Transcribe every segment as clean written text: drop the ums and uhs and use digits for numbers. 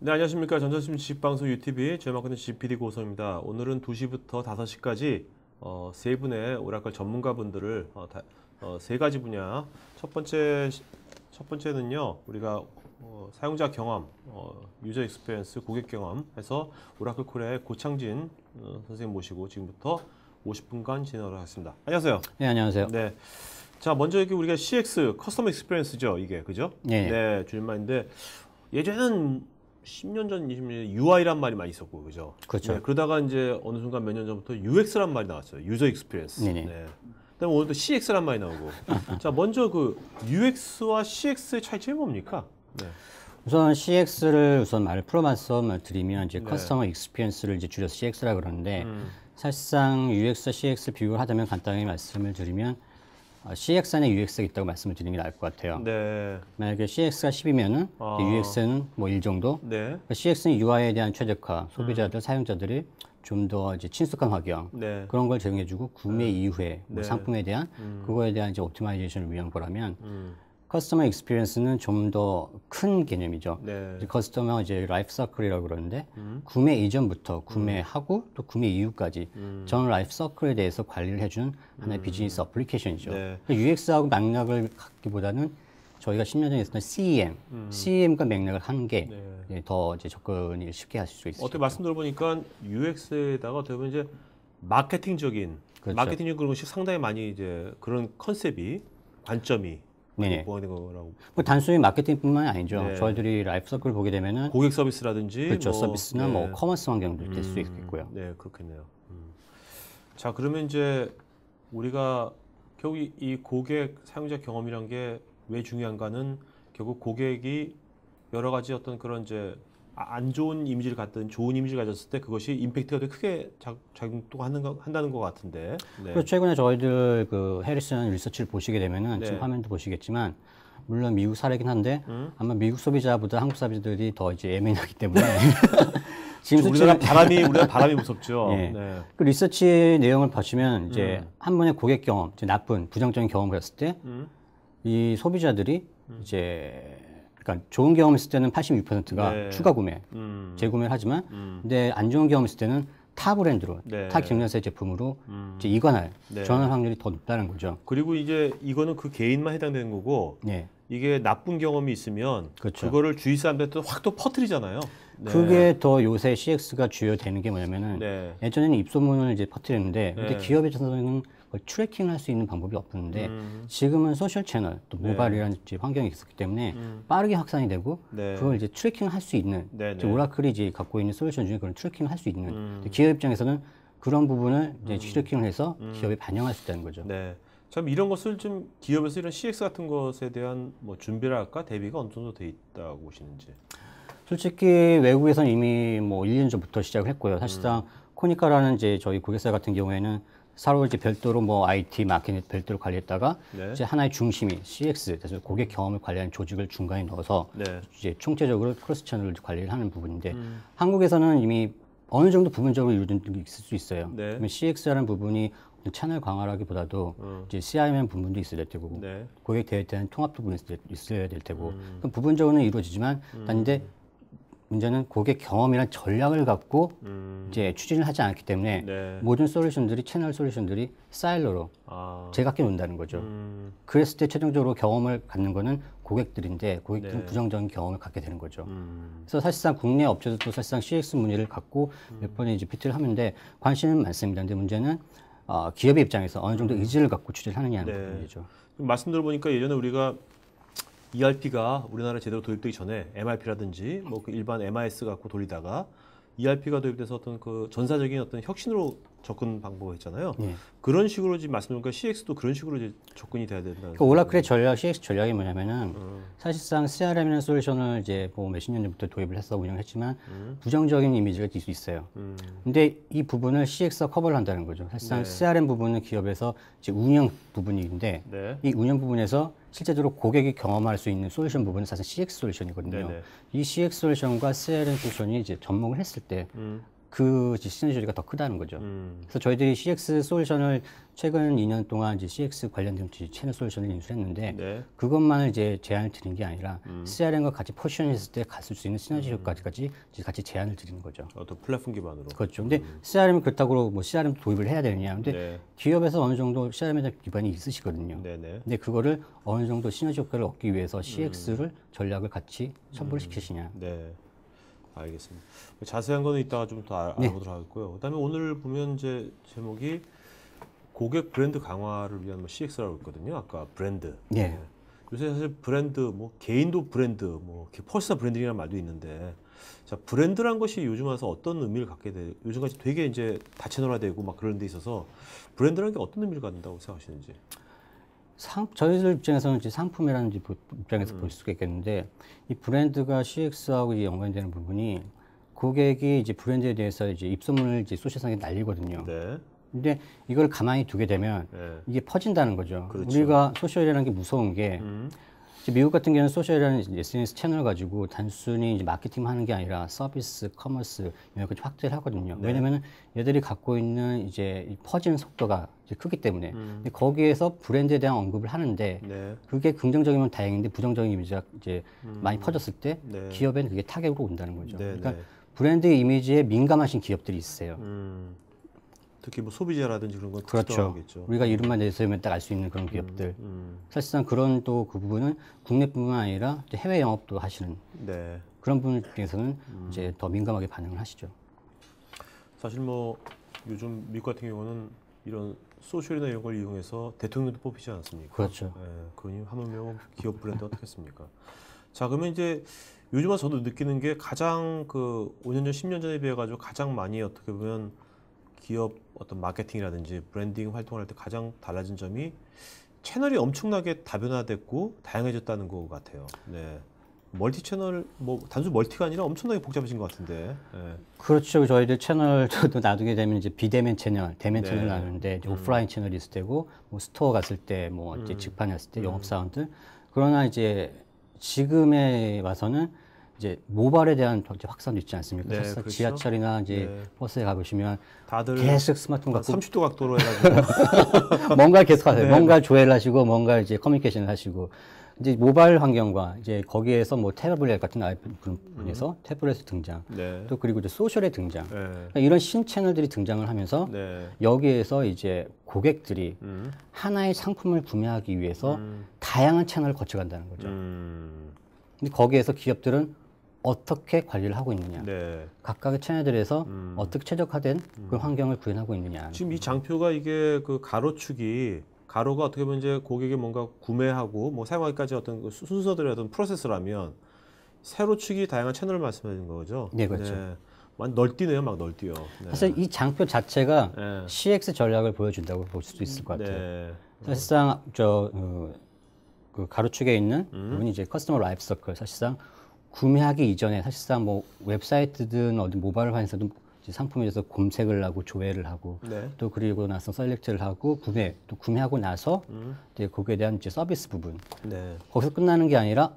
네, 안녕하십니까. 전자신문 지식방송 UTV 제휴마케팅 GPD 고성입니다. 오늘은 2시부터 5시까지 세 분의 오라클 전문가분들을 세 가지 분야. 첫 번째는요, 우리가 사용자 경험, 유저 익스피리언스, 고객 경험 해서 오라클 코리아의 고창진 선생님 모시고 지금부터 50분간 진행을 하겠습니다. 안녕하세요. 네, 안녕하세요. 네. 자, 먼저 여기 우리가 CX, 커스터머 익스피리언스죠, 이게. 그죠? 네. 네, 줄임말인데 예전에는 10년 전, 20년 UI란 말이 많이 있었고, 그죠? 그렇죠. 네, 그러다가 이제 어느 순간 몇 년 전부터 UX란 말이 나왔어요. 유저 익스피리언스. 네네. 네. 그다음에 오늘도 CX란 말이 나오고. 자, 먼저 그 UX와 CX의 차이점이 뭡니까? 네. 우선 CX를 말을 풀어봐서 드리면 이제 네. 커스터머 익스피리언스를 이제 줄여서 CX라 그러는데 사실상 UX와 CX 비교를 하자면 간단하게 말씀을 드리면 CX 안에 UX가 있다고 말씀을 드리는 게 나을 것 같아요. 네. 만약에 CX가 10이면은 UX는 뭐 1 정도. 네. 그러니까 CX는 UI에 대한 최적화, 소비자들, 사용자들이 좀 더 이제 친숙한 환경 네. 그런 걸 제공해주고 구매 이후에 뭐 네. 상품에 대한 그거에 대한 이제 옵티마이제이션을 위한 거라면 커스터머 익스피리언스는 좀 더 큰 개념이죠. 네. 이제 커스터머 이제 라이프 서클이라고 그러는데 구매 이전부터 구매하고 또 구매 이후까지 전 라이프 서클에 대해서 관리를 해주는 하나의 비즈니스 어플리케이션이죠. 네. UX하고 맥락을 갖기보다는 저희가 10년 전에 했었던 CEM, CEM과 맥락을 한 게 더 이제 접근이 쉽게 하실 수 있어요. 어떻게 말씀 들어보니까 UX에다가 어떻게 보면 이제 마케팅적인, 그렇죠. 마케팅적인 그런 것이 상당히 많이 이제 그런 컨셉이, 관점이 네네. 보완된 거라고. 뭐 단순히 마케팅뿐만 아니죠. 네. 저희들이 라이프 서클 보게 되면은 고객 서비스라든지 그렇죠. 뭐, 서비스나 네. 뭐 커머스 환경도 될 수 있겠고요. 네, 그렇겠네요. 자, 그러면 이제 우리가 결국 이 고객 사용자 경험이란 게 왜 중요한가는 결국 고객이 여러 가지 어떤 그런 이제 안 좋은 이미지를 갖든 좋은 이미지를 가졌을 때 그것이 임팩트가 되게 크게 작용도 한다는 것 같은데. 네. 그리고 최근에 저희들 그 해리슨 리서치를 보시게 되면은 네. 지금 화면도 보시겠지만 물론 미국 사례긴 한데 아마 미국 소비자보다 한국 소비자들이 더 이제 예민하기 때문에 지금 우리나라 바람이 무섭죠. 예. 네. 그 리서치 내용을 보시면 이제 한 번의 고객 경험, 이제 나쁜 부정적인 경험을 했을 때 이 소비자들이 이제 그러니까 좋은 경험했을 때는 86%가 네. 추가 구매, 재구매를 하지만 근데 안 좋은 경험했을 때는 타 브랜드로, 네. 타 경련사의 제품으로 이제 이관할, 네. 전환 확률이 더 높다는 거죠. 그리고 이제 이거는 그 개인만 해당되는 거고 네. 이게 나쁜 경험이 있으면 그렇죠. 그거를 주위 사람들한테 확 또 퍼뜨리잖아요. 네. 그게 더 요새 CX가 주요되는 게 뭐냐면은 네. 예전에는 입소문을 이제 퍼뜨렸는데 네. 근데 기업에서는 그걸 트래킹을 할 수 있는 방법이 없었는데 지금은 소셜 채널 또 모바일이라는 이제 환경이 있었기 때문에 빠르게 확산이 되고 네. 그걸 이제 트래킹을 할 수 있는 네, 이제 네. 오라클이 이제 갖고 있는 솔루션 중에 그런 트래킹을 할 수 있는 기업 입장에서는 그런 부분을 이제 트래킹을 해서 기업에 반영할 수 있다는 거죠. 네. 참 이런 것을 좀 기업에서 이런 CX 같은 것에 대한 뭐 준비랄까 대비가 어느 정도 돼 있다고 보시는지. 솔직히 외국에서는 이미 뭐 1년 전부터 시작을 했고요. 사실상 코니카라는 이제 저희 고객사 같은 경우에는 서로 이제 별도로 뭐 IT, 마케팅 별도로 관리했다가 네. 이제 하나의 중심이 CX, 그래서 고객 경험을 관리하는 조직을 중간에 넣어서 네. 이제 총체적으로 크로스 채널을 관리를 하는 부분인데 한국에서는 이미 어느 정도 부분적으로 이루어진 게 있을 수 있어요. 네. 그러면 CX라는 부분이 채널 강화라기보다도 이제 CRM 부분도 있어야 될 테고 네. 고객 대에 대한 통합 부분이 있어야 될 테고 그럼 부분적으로는 이루어지지만 근데 문제는 고객 경험이란 전략을 갖고 이제 추진을 하지 않기 때문에 네. 모든 솔루션들이 채널 솔루션들이 사일로로 아. 제각기 논다는 거죠. 그랬을 때 최종적으로 경험을 갖는 거는 고객들인데 고객들은 네. 부정적인 경험을 갖게 되는 거죠. 그래서 사실상 국내 업체들도 사실상 CX 문의를 갖고 몇 번의 이제 PT를 하는데 관심은 많습니다. 근데 문제는 기업의 입장에서 어느 정도 의지를 갖고 추진을 하느냐는 네. 부분이죠. 말씀 들어보니까 예전에 우리가 ERP가 우리나라에 제대로 도입되기 전에 MRP라든지 뭐 그 일반 MIS 갖고 돌리다가 ERP가 도입돼서 어떤 그 전사적인 어떤 혁신으로 접근 방법을 했잖아요. 예. 그런 식으로 지금 말씀드리니까 CX도 그런 식으로 이제 접근이 돼야 된다는. 그러니까 오라클의 전략, CX 전략이 뭐냐면은 사실상 CRM이라는 솔루션을 이제 뭐 몇십 년 전부터 도입을 해서 운영했지만 부정적인 이미지가 될 수 있어요. 근데 이 부분을 CX가 커버를 한다는 거죠. 사실상 네. CRM 부분은 기업에서 이제 운영 부분인데 네. 이 운영 부분에서 실제적으로 고객이 경험할 수 있는 솔루션 부분은 사실 CX 솔루션이거든요. 네네. 이 CX 솔루션과 CRM 솔루션이 이제 접목을 했을 때 그 시너지가 더 크다는 거죠. 그래서 저희들이 CX 솔루션을 최근 2년 동안 이제 CX 관련된 채널 솔루션을 인수했는데 네. 그것만을 이제 제안을 드린 게 아니라 CRM과 같이 포지션했을 때 갔을 수 있는 시너지 효과까지 같이 제안을 드리는 거죠. 어떤 플랫폼 기반으로. 그렇죠. 근데 CRM은 그렇다고 뭐 CRM 도입을 해야 되느냐? 근데 네. 기업에서 어느 정도 CRM에 대한 기반이 있으시거든요. 네네. 근데 그거를 어느 정도 시너지 효과를 얻기 위해서 CX를 전략을 같이 첨부를 시키시냐? 네. 알겠습니다. 자세한 거는 이따가 좀 더 알아보도록 하겠고요. 그다음에 오늘 보면 이제 제목이 고객 브랜드 강화를 위한 CX라고 했거든요. 아까 브랜드. 네. 요새 사실 브랜드, 뭐 개인도 브랜드, 뭐 퍼스널 브랜딩이라는 말도 있는데, 자 브랜드란 것이 요즘 와서 어떤 의미를 갖게 돼? 요즘같이 되게 이제 다채널화되고 막 그런 데 있어서 브랜드라는 게 어떤 의미를 갖는다고 생각하시는지? 저희들 입장에서는 이제 상품이라는 입장에서 볼 수가 있겠는데 이 브랜드가 CX하고 이제 연관되는 부분이 고객이 이제 브랜드에 대해서 이제 입소문을 이제 소셜상에 날리거든요. 네. 근데 이걸 가만히 두게 되면 네. 이게 퍼진다는 거죠. 그렇죠. 우리가 소셜이라는 게 무서운 게 이제 미국 같은 경우는 소셜이라는 SNS 채널 가지고 단순히 이제 마케팅하는 게 아니라 서비스, 커머스 이런 것까지 확대를 하거든요. 네. 왜냐면은 얘들이 갖고 있는 이제 이 퍼지는 속도가 이제 크기 때문에 근데 거기에서 브랜드에 대한 언급을 하는데 네. 그게 긍정적이면 다행인데 부정적인 이미지가 이제 많이 퍼졌을 때 네. 기업에는 그게 타격으로 온다는 거죠. 네, 그러니까 네. 브랜드 이미지에 민감하신 기업들이 있어요. 특히 뭐 소비자라든지 그런 건 그렇죠. 특수하겠죠. 우리가 이름만 내세우면 딱 알 수 있는 그런 기업들. 사실상 그런 또 그 부분은 국내뿐만 아니라 이제 해외 영업도 하시는 네. 그런 분에 대해서는 이제 더 민감하게 반응을 하시죠. 사실 뭐 요즘 미국 같은 경우는 이런 소셜이나 이런 걸 이용해서 대통령도 뽑히지 않습니까? 그렇죠. 예, 그러니 하물며 기업 브랜드 어떻겠습니까? 자, 그러면 이제 요즘 와서 저도 느끼는 게 가장 그 5년 전, 10년 전에 비해 가지고 가장 많이 어떻게 보면 기업 어떤 마케팅이라든지 브랜딩 활동을 할 때 가장 달라진 점이 채널이 엄청나게 다변화됐고 다양해졌다는 것 같아요. 네. 멀티 채널 뭐 단순 멀티가 아니라 엄청나게 복잡해진 것 같은데. 예. 그렇죠. 저희들 채널 저도 나두게 되면 이제 비대면 채널, 대면 네. 채널 나누는데 이제 오프라인 채널이 있을 테고, 뭐 스토어 갔을 때, 뭐 이제 직판에 갔을 때 영업 사원들. 그러나 이제 지금에 와서는 이제 모바일에 대한 이제 확산도 있지 않습니까? 네, 사실 그렇죠. 지하철이나 이제 네. 버스에 가보시면 다들 계속 스마트폰 갖고 30도 각도로 해가지고 뭔가 계속 하세요. 네. 뭔가 조회를 하시고, 뭔가 이제 커뮤니케이션을 하시고. 이제 모바일 환경과 이제 거기에서 뭐 태블릿 같은 분에서 태블릿 등장. 네. 또 그리고 이제 소셜의 등장. 네. 그러니까 이런 신채널들이 등장을 하면서 네. 여기에서 이제 고객들이 하나의 상품을 구매하기 위해서 다양한 채널을 거쳐간다는 거죠. 근데 거기에서 기업들은 어떻게 관리를 하고 있느냐. 네. 각각의 채널들에서 어떻게 최적화된 그 환경을 구현하고 있느냐. 지금 이 장표가 이게 그 가로축이 가로가 어떻게 보면 이제 고객이 뭔가 구매하고 뭐 사용하기까지 어떤 그 순서들의 어떤 프로세스라면 세로축이 다양한 채널을 말씀하시는 거죠. 네, 그렇죠. 막 널뛰네요, 막 널뛰어. 네. 사실 이 장표 자체가 네. CX 전략을 보여준다고 볼 수도 있을 것 같아요. 네. 사실상 그 가로축에 있는 부분이 이제 커스터머 라이프 서클. 사실상 구매하기 이전에 사실상 뭐 웹사이트든 어디 모바일 환에서도 상품에 대해서 검색을 하고 조회를 하고 네. 또 그리고 나서 셀렉트를 하고 또 구매하고 나서 이제 거기에 대한 이제 서비스 부분 네. 거기서 끝나는 게 아니라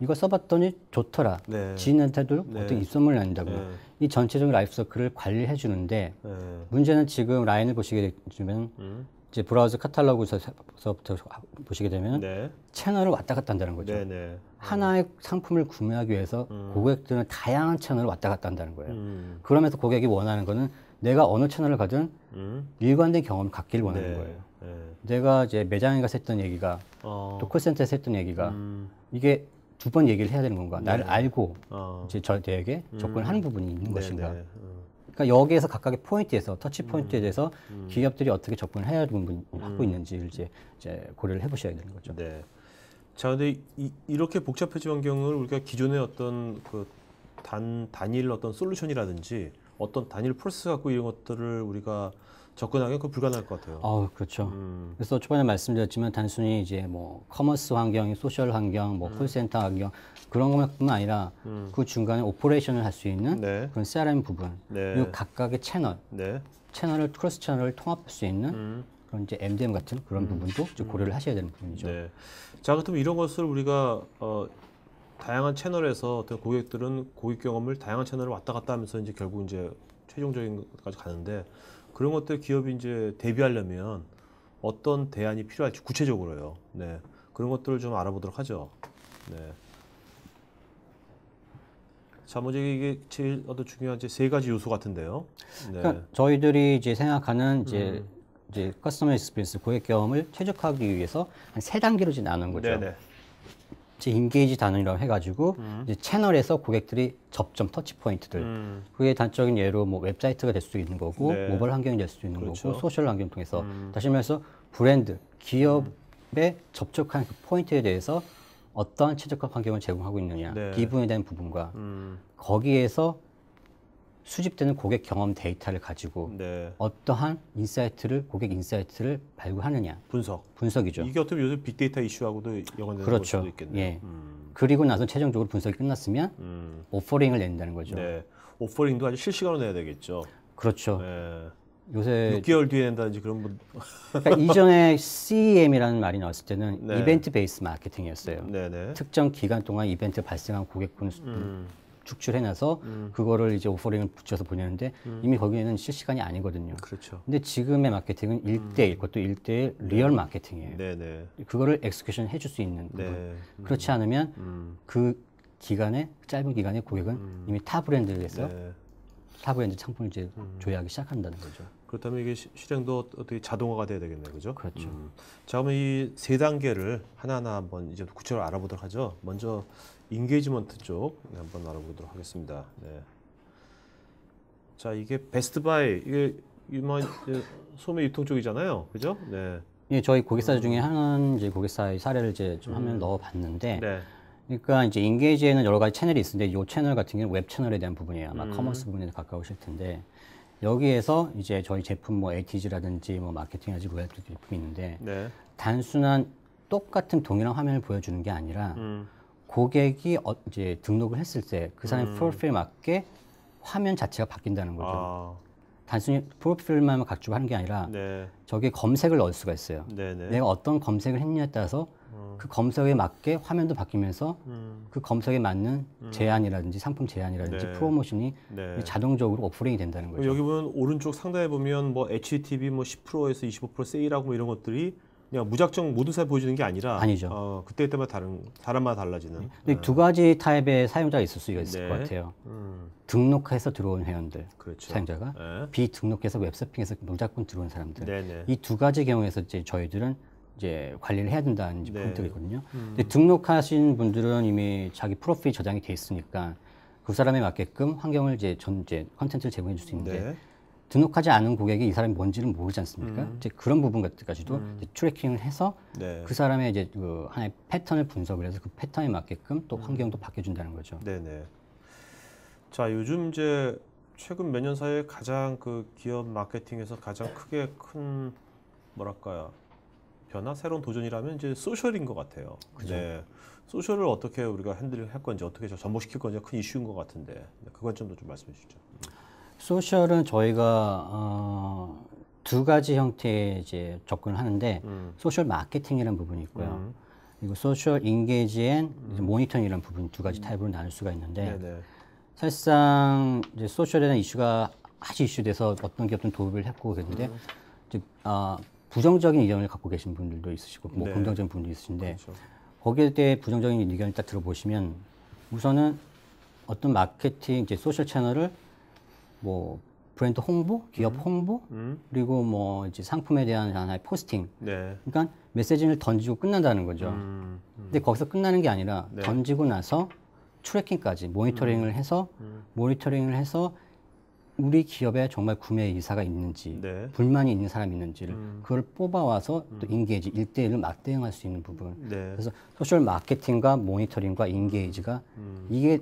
이거 써봤더니 좋더라 네. 지인한테도 네. 어떤 입소문을 난다고 네. 이 전체적인 라이프 서클을 관리해 주는데 네. 문제는 지금 라인을 보시게 되면 이제 브라우저 카탈로그에서부터 보시게 되면 네. 채널을 왔다 갔다 한다는 거죠. 네. 네. 하나의 상품을 구매하기 위해서 고객들은 다양한 채널을 왔다 갔다 한다는 거예요. 음. 그러면서 고객이 원하는 거는 내가 어느 채널을 가든 일관된 경험을 갖기를 원하는 네. 거예요. 네. 내가 이제 매장에 가서 했던 얘기가 또 콜센터에서 했던 얘기가 이게 두 번 얘기를 해야 되는 건가? 나를 알고 이제 저에게 접근하는 부분이 있는 것인가? 네. 그러니까 여기에서 각각의 포인트에서 터치 포인트에 대해서 기업들이 어떻게 접근을 해야 하고 있는지를 이제 고려를 해보셔야 되는 거죠. 네. 자, 근데 이렇게 복잡해진 환경을 우리가 기존의 어떤 그 단일 어떤 솔루션이라든지 어떤 단일 프로세스 갖고 이런 것들을 우리가 접근하기가 그 불가능할 것 같아요. 그렇죠. 그래서 초반에 말씀드렸지만 단순히 이제 뭐 커머스 환경, 소셜 환경, 뭐 콜센터 환경 그런 것뿐만 아니라 그 중간에 오퍼레이션을 할 수 있는 네. 그런 CRM 부분, 네. 그리고 각각의 네. 채널을 크로스 채널을 통합할 수 있는 그런 이제 MDM 같은 그런 부분도 이제 고려를 하셔야 되는 부분이죠. 네. 자, 그렇다면 이런 것을 우리가 다양한 채널에서 어떤 고객들은 고객 경험을 다양한 채널을 왔다 갔다 하면서 이제 결국 이제 최종적인 것까지 가는데 그런 것들 기업이 이제 대비하려면 어떤 대안이 필요할지 구체적으로요. 네. 그런 것들을 좀 알아보도록 하죠. 네. 자, 먼저 이게 제일 중요한 이제 세 가지 요소 같은데요. 네. 그러니까 저희들이 이제 생각하는 이제 커스터머 익스피리언스 고객 경험을 최적화하기 위해서 한 세 단계로 이제 나눈 거죠. 네네. 이제 인게이지 단원이라고 해가지고 이제 채널에서 고객들이 접점 터치 포인트들. 그게 단적인 예로 뭐 웹사이트가 될 수도 있는 거고 네. 모바일 환경이 될 수도 있는 그렇죠. 거고 소셜 환경 통해서 다시 말해서 브랜드 기업에 접촉한 그 포인트에 대해서 어떠한 최적화 환경을 제공하고 있느냐 네. 이 부분에 대한 부분과 거기에서 수집되는 고객 경험 데이터를 가지고 네. 어떠한 고객 인사이트를 발굴하느냐 분석이죠. 이게 어떻게 요새 빅데이터 이슈하고도 연관되는 걸 그렇죠. 수도 있겠네요. 예. 그리고 나서 최종적으로 분석이 끝났으면 오퍼링을 낸다는 거죠. 네. 오퍼링도 아주 실시간으로 내야 되겠죠. 그렇죠. 네. 요새 6개월 뒤에 낸다든지 그런 분. 그러니까 이전에 CEM이라는 말이 나왔을 때는 네. 이벤트 베이스 마케팅이었어요. 네네. 특정 기간 동안 이벤트 발생한 고객군을 축출해놔서 그거를 이제 오퍼링을 붙여서 보내는데 이미 거기에는 실시간이 아니거든요. 그렇죠. 근데 지금의 마케팅은 1대1, 그것도 1대1 리얼 마케팅이에요. 네네. 그거를 엑스큐션 해줄 수 있는 부분. 네. 그렇지 않으면 그 기간에, 짧은 기간에 고객은 이미 타 브랜드에서 네. 타 브랜드 상품을 이제 조회하기 시작한다는 거죠. 그렇다면 이게 실행도 어떻게 자동화가 돼야 되겠네요, 그죠? 그렇죠. 자, 그러면 이 세 단계를 하나하나 한번 이제 구체적으로 알아보도록 하죠. 먼저 인게이지먼트 쪽 한번 알아보도록 하겠습니다. 네. 자, 이게 베스트바이 이게 뭐 소매 유통 쪽이잖아요, 그죠? 네. 예, 저희 고객사 중에 하나는 이제 고객사의 사례를 이제 좀 화면 넣어봤는데, 네. 그러니까 이제 인게이지에는 여러 가지 채널이 있는데, 이 채널 같은 경우는 웹 채널에 대한 부분이에요. 아마 커머스 부분에 가까우실 텐데, 여기에서 이제 저희 제품 뭐 ATG라든지 뭐 마케팅하지 로얄티 제품이 있는데, 네. 단순한 똑같은 동일한 화면을 보여주는 게 아니라 고객이 이제 등록을 했을 때 그 사람의 프로필에 맞게 화면 자체가 바뀐다는 거죠. 아, 단순히 프로필만 각주고 하는 게 아니라 네. 저기에 검색을 넣을 수가 있어요. 네네. 내가 어떤 검색을 했냐에 따라서 그 검색에 맞게 화면도 바뀌면서 그 검색에 맞는 제안이라든지 상품 제안이라든지 네. 프로모션이 네. 자동적으로 오프링이 된다는 거죠. 여기 보면 오른쪽 상단에 보면 뭐 HTV 뭐 10%에서 25% 세일하고 뭐 이런 것들이 그냥 무작정 모든 사에 보여주는 게 아니라 아니죠. 그때마다 사람마다 달라지는. 근데 두 가지 타입의 사용자가 있을 수가 있을 네. 것 같아요. 등록해서 들어온 회원들, 그렇죠. 사용자가 네. 비등록해서 웹서핑에서 무작정 들어온 사람들. 네네. 이 두 가지 경우에서 이제 저희들은 이제 관리를 해야 된다는 이제 네. 포인트가 있거든요. 근데 등록하신 분들은 이미 자기 프로필이 저장이 돼 있으니까 그 사람에 맞게끔 환경을 이제 컨텐츠를 제공해 줄 수 있는데 네. 등록하지 않은 고객이 이 사람이 뭔지는 모르지 않습니까? 이제 그런 부분까지도 이제 트래킹을 해서 네. 그 사람의 이제 그 하나의 패턴을 분석을 해서 그 패턴에 맞게끔 또 환경도 바뀌어준다는 거죠. 네네. 자, 요즘 이제 최근 몇 년 사이에 가장 그 기업 마케팅에서 가장 크게 큰 뭐랄까요 변화, 새로운 도전이라면 이제 소셜인 것 같아요. 그죠. 네. 소셜을 어떻게 우리가 핸들을 할 건지 어떻게 접목시킬 건지 큰 이슈인 것 같은데 그 관점도 좀 말씀해 주시죠. 소셜은 저희가 두 가지 형태의 이제 접근을 하는데 소셜 마케팅이라는 부분이 있고요. 그리고 소셜 인게이지 앤 모니터링이라는 부분 두 가지 타입으로 나눌 수가 있는데 네네. 사실상 이제 소셜에 대한 이슈가 아주 이슈돼서 어떤 기업들은 도입을 했고 그랬는데 이제, 부정적인 의견을 갖고 계신 분들도 있으시고 뭐 네. 긍정적인 분도 있으신데 그렇죠. 거기에 대해 부정적인 의견을 딱 들어보시면 우선은 어떤 마케팅 이제 소셜 채널을 뭐 브랜드 홍보, 기업 홍보, 그리고 뭐 이제 상품에 대한 하나의 포스팅. 네. 그러니까 메시지를 던지고 끝난다는 거죠. 근데 거기서 끝나는 게 아니라 네. 던지고 나서 트래킹까지 모니터링을 해서 우리 기업에 정말 구매 의사가 있는지, 네. 불만이 있는 사람이 있는지를 그걸 뽑아와서 또 인게이지 1대1로 맞대응할 수 있는 부분. 네. 그래서 소셜 마케팅과 모니터링과 인게이지가 이게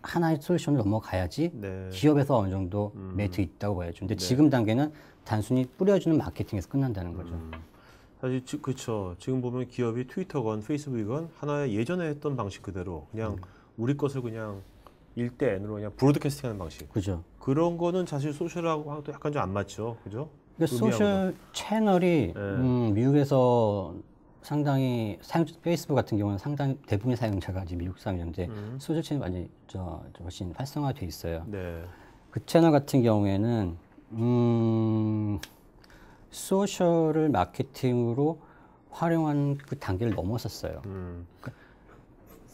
하나의 솔루션을 넘어가야지 네. 기업에서 어느 정도 메리트 있다고 봐야죠. 근데 지금 단계는 단순히 뿌려주는 마케팅에서 끝난다는 거죠. 사실 그렇죠. 지금 보면 기업이 트위터건 페이스북이건 하나의 예전에 했던 방식 그대로 그냥 우리 것을 그냥 1대 N으로 그냥 브로드캐스팅하는 방식. 그죠. 그런 거는 사실 소셜하고 약간 좀 안 맞죠, 그죠? 그러니까 소셜 채널이 미국에서 상당히 페이스북 같은 경우는 상당히 대부분의 사용자가 이제 미국 사용자인데 소셜 채널이 완전히 훨씬 활성화돼 있어요. 네. 그 채널 같은 경우에는 소셜을 마케팅으로 활용한 그 단계를 넘었었어요. 그러니까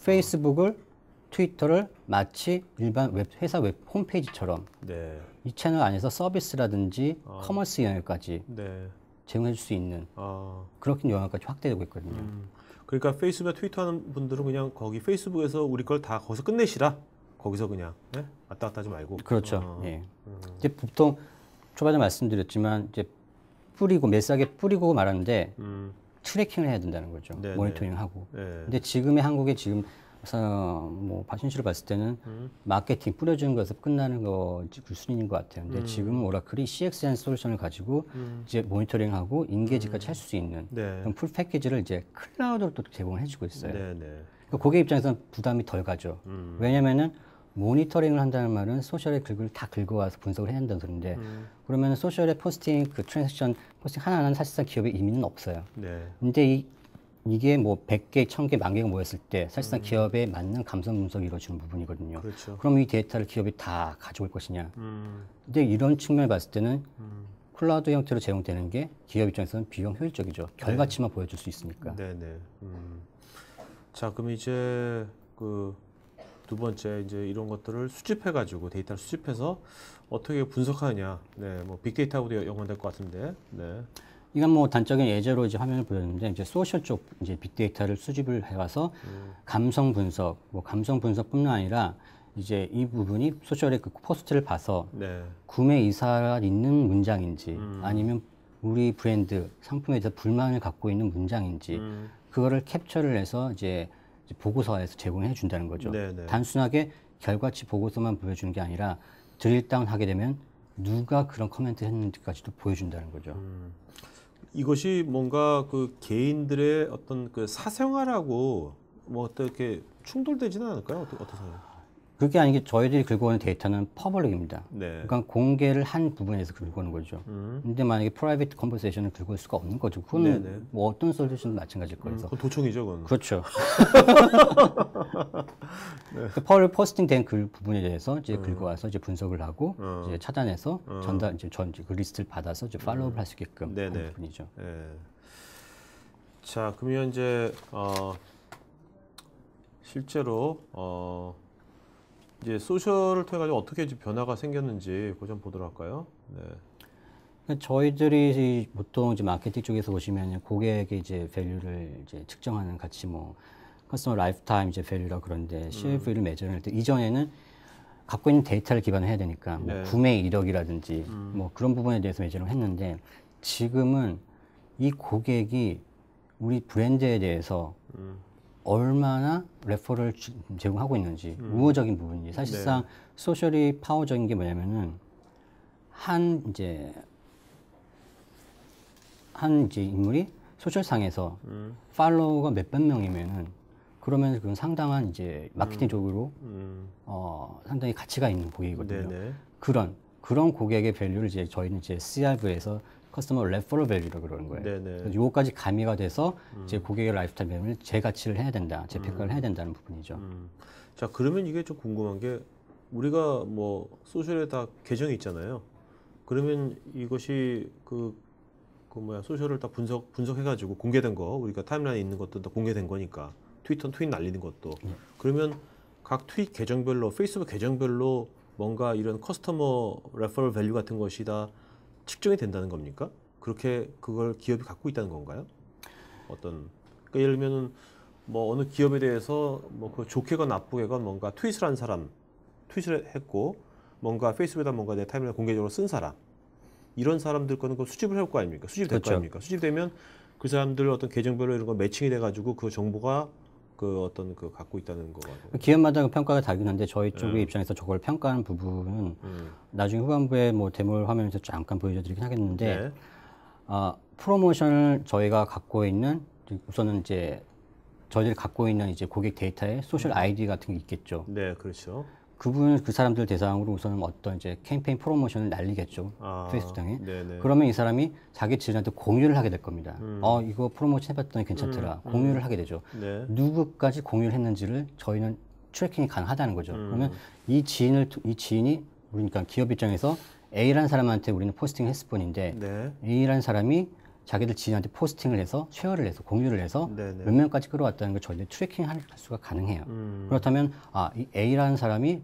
페이스북을, 트위터를 마치 일반 회사 웹 홈페이지처럼 네. 이 채널 안에서 서비스라든지 커머스 영역까지 네. 제공해 줄 수 있는 아. 그렇게 영역까지 확대되고 있거든요. 그러니까 페이스북에 트위터 하는 분들은 그냥 거기 페이스북에서 우리 걸 다 거기서 끝내시라. 거기서 그냥 네? 왔다 갔다 하지 말고. 그렇죠. 예. 이제 보통 초반에 말씀드렸지만 이제 뿌리고 멜싸게 뿌리고 말하는데 트래킹을 해야 된다는 거죠. 네네. 모니터링하고. 네. 근데 지금의 한국에 지금 뭐 현실을 봤을 때는 마케팅 뿌려주는 것에서 끝나는 거 그 수준인 것 같아요. 근데 지금은 오라클이 CX라는 솔루션을 가지고 이제 모니터링하고 인게이지까지 할 수 있는 네. 그런 풀 패키지를 이제 클라우드로 또 제공을 해주고 있어요. 네. 네. 그러니까 고객 입장에서는 부담이 덜 가죠. 왜냐면은 모니터링을 한다는 말은 소셜의 글을 다 긁어와서 분석을 해야 한다는 소리인데 그러면 소셜의 포스팅 그 트랜잭션 포스팅 하나하나는 사실상 기업의 의미는 없어요. 네. 근데 이게 뭐 100개, 1000개, 10,000개가 모였을 때 사실상 기업에 맞는 감성 분석이 이루어지는 부분이거든요. 그렇죠. 그럼 이 데이터를 기업이 다 가져올 것이냐. 근데 이런 측면을 봤을 때는 클라우드 형태로 제공되는 게 기업 입장에서는 비용 효율적이죠. 결과치만 보여줄 수 있으니까. 네네. 자, 그럼 이제 그 두 번째 이제 이런 것들을 수집해가지고 데이터를 수집해서 어떻게 분석하느냐. 네, 뭐 빅데이터하고도 연관될 것 같은데. 네. 이건 뭐 단적인 예제로 이제 화면을 보였는데 이제 소셜 쪽 이제 빅데이터를 수집을 해와서 감성 분석, 뭐 감성 분석뿐만 아니라 이제 이 부분이 소셜의 그 포스트를 봐서 네. 구매 의사가 있는 문장인지 아니면 우리 브랜드 상품에 대해서 불만을 갖고 있는 문장인지 그거를 캡처를 해서 이제 보고서에서 제공해 준다는 거죠. 네네. 단순하게 결과치 보고서만 보여주는 게 아니라 드릴 다운 하게 되면 누가 그런 코멘트를 했는지까지도 보여준다는 거죠. 이것이 뭔가 그 개인들의 어떤 그 사생활하고 뭐 어떻게 충돌되지는 않을까요? 어떠세요? 그게 아니게 저희들이 긁어오는 데이터는 퍼블릭입니다. 네. 그러니까 공개를 한 부분에서 긁어오는 거죠. 근데 만약에 프라이빗 컨버세이션을 긁어올 수가 없는 거죠. 그건 네네. 뭐 어떤 솔루션도 마찬가지일 거라서. 그건 도청이죠, 그건. 그렇죠. 그 포스팅된 글 부분에 대해서 이제 긁어와서 이제 분석을 하고 이제 차단해서 전달 이제 그 리스트를 받아서 이제 팔로우를 할 수 있게끔 네네. 하는 부분이죠. 네. 자, 그러면 이제 실제로 이제 소셜을 통해 가지고 어떻게 이제 변화가 생겼는지 그거 좀 보도록 할까요? 네. 그러니까 저희들이 보통 이제 마케팅 쪽에서 보시면 고객의 이제 밸류를 이제 측정하는 같이 뭐 커스터머 라이프타임 이제 밸류라 그런데 CLV를 매저할 때 이전에는 갖고 있는 데이터를 기반으로 해야 되니까 뭐 네. 구매 이력이라든지 뭐 그런 부분에 대해서 매저를 했는데 지금은 이 고객이 우리 브랜드에 대해서 얼마나 레퍼럴 제공하고 있는지 우호적인 부분인지 사실상 소셜이 파워적인 게 뭐냐면은 한 이제 인물이 소셜상에서 팔로워가 몇백 명이면은 그러면 그건 상당한 이제 마케팅적으로 상당히 가치가 있는 고객이거든요. 네네. 그런 고객의 밸류를 이제 저희는 이제 CRV에서 커스터머 레퍼럴 밸류라고 그러는 거예요. 네네. 그래서 요거까지 가미가 돼서 이제 고객의 라이프타임 밸류를 재가치를 해야 된다, 재평가를 해야 된다는 부분이죠. 자, 그러면 이게 좀 궁금한 게 우리가 뭐 소셜에 다 계정이 있잖아요. 그러면 이것이 소셜을 다 분석해가지고 공개된 거, 우리가 타임라인에 있는 것도 다 공개된 거니까 트윗 날리는 것도. 그러면 각 트윗 계정별로, 페이스북 계정별로 뭔가 이런 커스터머 레퍼럴 밸류 같은 것이 다 측정이 된다는 겁니까? 그렇게 그걸 기업이 갖고 있다는 건가요? 그러니까 예를 들면은 뭐 어느 기업에 대해서 뭐 그 좋게건 나쁘게건 뭔가 트윗을 한 사람, 트윗을 했고 뭔가 페이스북에다 뭔가 내 타임라인 공개적으로 쓴 사람, 이런 사람들 거는 그 수집을 해올 거 아닙니까? 수집될 거 아닙니까? 수집되면 그 사람들 어떤 계정별로 이런 거 매칭이 돼가지고 그 정보가 갖고 있다는 거가. 기업마다 그 평가가 다르긴 한데 저희 쪽의 입장에서 저걸 평가하는 부분은 나중에 후반부에 뭐 데모 화면에서 잠깐 보여드리긴 하겠는데 프로모션을 저희가 갖고 있는 우선은 이제 저희들이 갖고 있는 이제 고객 데이터에 소셜 아이디 같은 게 있겠죠. 네, 그렇죠. 그 사람들 대상으로 우선은 어떤 이제 캠페인 프로모션을 날리겠죠. 페이스북상에. 네네. 그러면 이 사람이 자기 지인한테 공유를 하게 될 겁니다. 이거 프로모션 해봤더니 괜찮더라. 공유를 하게 되죠. 네. 누구까지 공유를 했는지를 저희는 트래킹이 가능하다는 거죠. 그러면 이 지인이 그러니까 기업 입장에서 A라는 사람한테 우리는 포스팅을 했을 뿐인데 네. A라는 사람이 자기들 지인한테 포스팅을 해서 쉐어를 해서 공유를 해서 네네. 몇 명까지 끌어왔다는 걸 저희들이 트래킹할 수가 가능해요. 그렇다면 이 A라는 사람이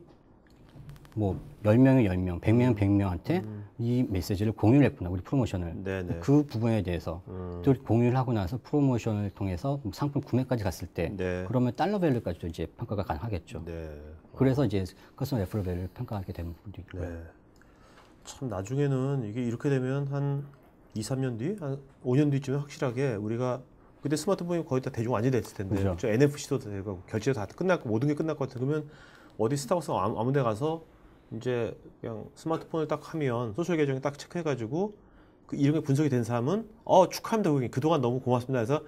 뭐 10명이 10명, 100명이 100명한테 이 메시지를 공유를 했구나, 우리 프로모션을. 네네. 그 부분에 대해서 또 공유를 하고 나서 프로모션을 통해서 상품 구매까지 갔을 때 네. 그러면 달러 밸류까지도 이제 평가가 가능하겠죠. 네. 그래서 이제 커스텀 레퍼럴 밸류를 평가하게 되는 부분도 있고요. 네. 참 나중에는 이게 이렇게 되면 한 2, 3년 뒤, 한 5년 뒤쯤에 확실하게 우리가 그때 스마트폰이 거의 다 대중 완전히 됐을 텐데 그죠. 그렇죠? NFC도 되고 결제도 다 끝났고 모든 게 끝날 것 같아. 그러면 어디 스타벅스 아무 데 가서 이제 그냥 스마트폰을 딱 하면 소셜 계정에 딱 체크해가지고 그 이런 게 분석이 된 사람은 축하합니다 고객님, 그동안 너무 고맙습니다 해서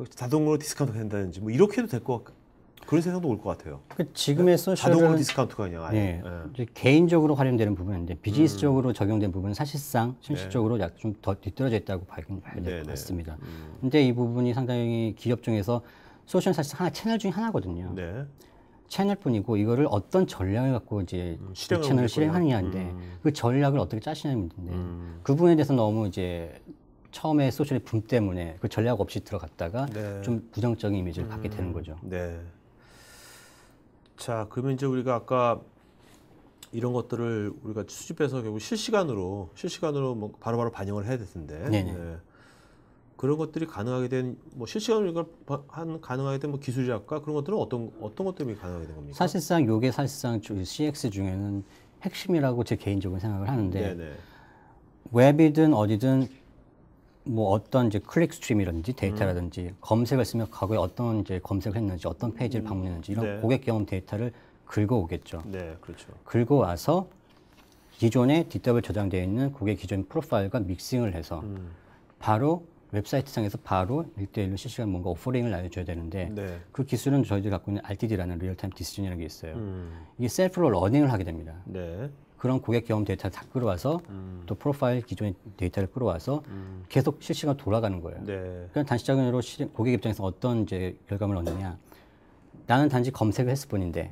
자동으로 디스카운트가 된다든지 뭐 이렇게 해도 될 것 같고 그런 세상도 올 것 같아요. 지금의 자동으로 소셜은 디스카운트가 그냥 아예. 예, 이제 개인적으로 활용되는 부분인데 비즈니스적으로 적용된 부분은 사실상 현실적으로 약 좀 더 뒤떨어져 있다고 봐야 될 것 같습니다. 근데 이 부분이 상당히 기업 중에서 소셜은 사실 하나 채널 중에 하나거든요. 네. 채널뿐이고 이거를 어떤 전략을 갖고 이제 이 실행을 채널을 할 실행하느냐인데 그 전략을 어떻게 짜시냐는 문제인데 그 부분에 대해서 너무 이제 처음에 소셜의 붐 때문에 그 전략 없이 들어갔다가 네. 좀 부정적인 이미지를 갖게 되는 거죠. 네. 자, 그러면 이제 우리가 아까 이런 것들을 우리가 수집해서 결국 실시간으로 뭐 바로바로 반영을 해야 될 텐데. 네네. 네. 그런 것들이 가능하게 된 뭐 실시간으로 이걸 가능하게 된 뭐 기술이랄까 그런 것들은 어떤 것 때문에 가능하게 된 겁니까? 사실상 요게 사실상 CX 중에는 핵심이라고 제 개인적으로 생각을 하는데 네네. 웹이든 어디든 뭐 어떤 이제 클릭 스트림이라든지 데이터라든지 검색을 쓰면 과거에 어떤 이제 검색을 했는지 어떤 페이지를 방문했는지 이런 네. 고객 경험 데이터를 긁어오겠죠. 네, 그렇죠. 긁어와서 기존에 DW 저장되어 있는 고객 기존 프로파일과 믹싱을 해서 바로 웹사이트상에서 바로 1대1로 실시간 뭔가 오퍼링을 알려줘야 되는데 네. 그 기술은 저희들이 갖고 있는 RTD라는 리얼타임 디시전이라는 게 있어요. 이게 셀프로 러닝을 하게 됩니다. 네. 그런 고객 경험 데이터를 다 끌어와서 또 프로파일 기존의 데이터를 끌어와서 계속 실시간 돌아가는 거예요. 네. 그냥 단시적으로 고객 입장에서 어떤 이제 결과물을 얻느냐. 나는 단지 검색을 했을 뿐인데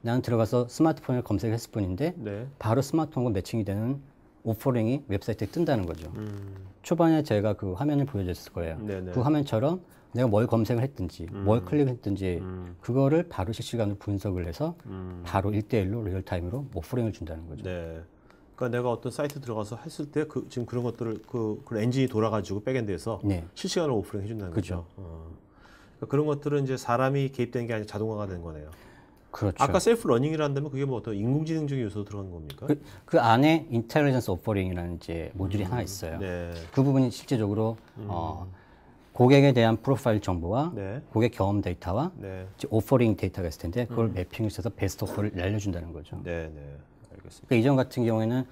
나는 들어가서 스마트폰을 검색을 했을 뿐인데 네. 바로 스마트폰과 매칭이 되는 오퍼링이 웹사이트에 뜬다는 거죠. 초반에 제가 그 화면을 보여줬을 거예요. 네네. 그 화면처럼 내가 뭘 검색을 했든지 뭘 클릭을 했든지 그거를 바로 실시간으로 분석을 해서 바로 1대1로 리얼타임으로 오퍼링을 준다는 거죠. 네. 그러니까 내가 어떤 사이트 들어가서 했을 때 지금 그런 것들을 그 엔진이 돌아가지고 백엔드에서 네. 실시간으로 오프링 해준다는 거죠. 그러니까 그런 것들은 이제 사람이 개입된 게 아니라 자동화가 된 거네요. 그렇죠. 아까 셀프 러닝이라 한다면 그게 뭐 어떤 인공지능적인 요소도 들어간 겁니까? 그 안에 인텔리전스 오퍼링이라는 이제 모듈이 하나 있어요. 네. 그 부분이 실제적으로 고객에 대한 프로파일 정보와 네. 고객 경험 데이터와 네. 이제 오퍼링 데이터가 있을 텐데 그걸 매핑을 해서 베스트 오퍼를 날려준다는 거죠. 네, 네. 알겠습니다. 그러니까 이전 같은 경우에는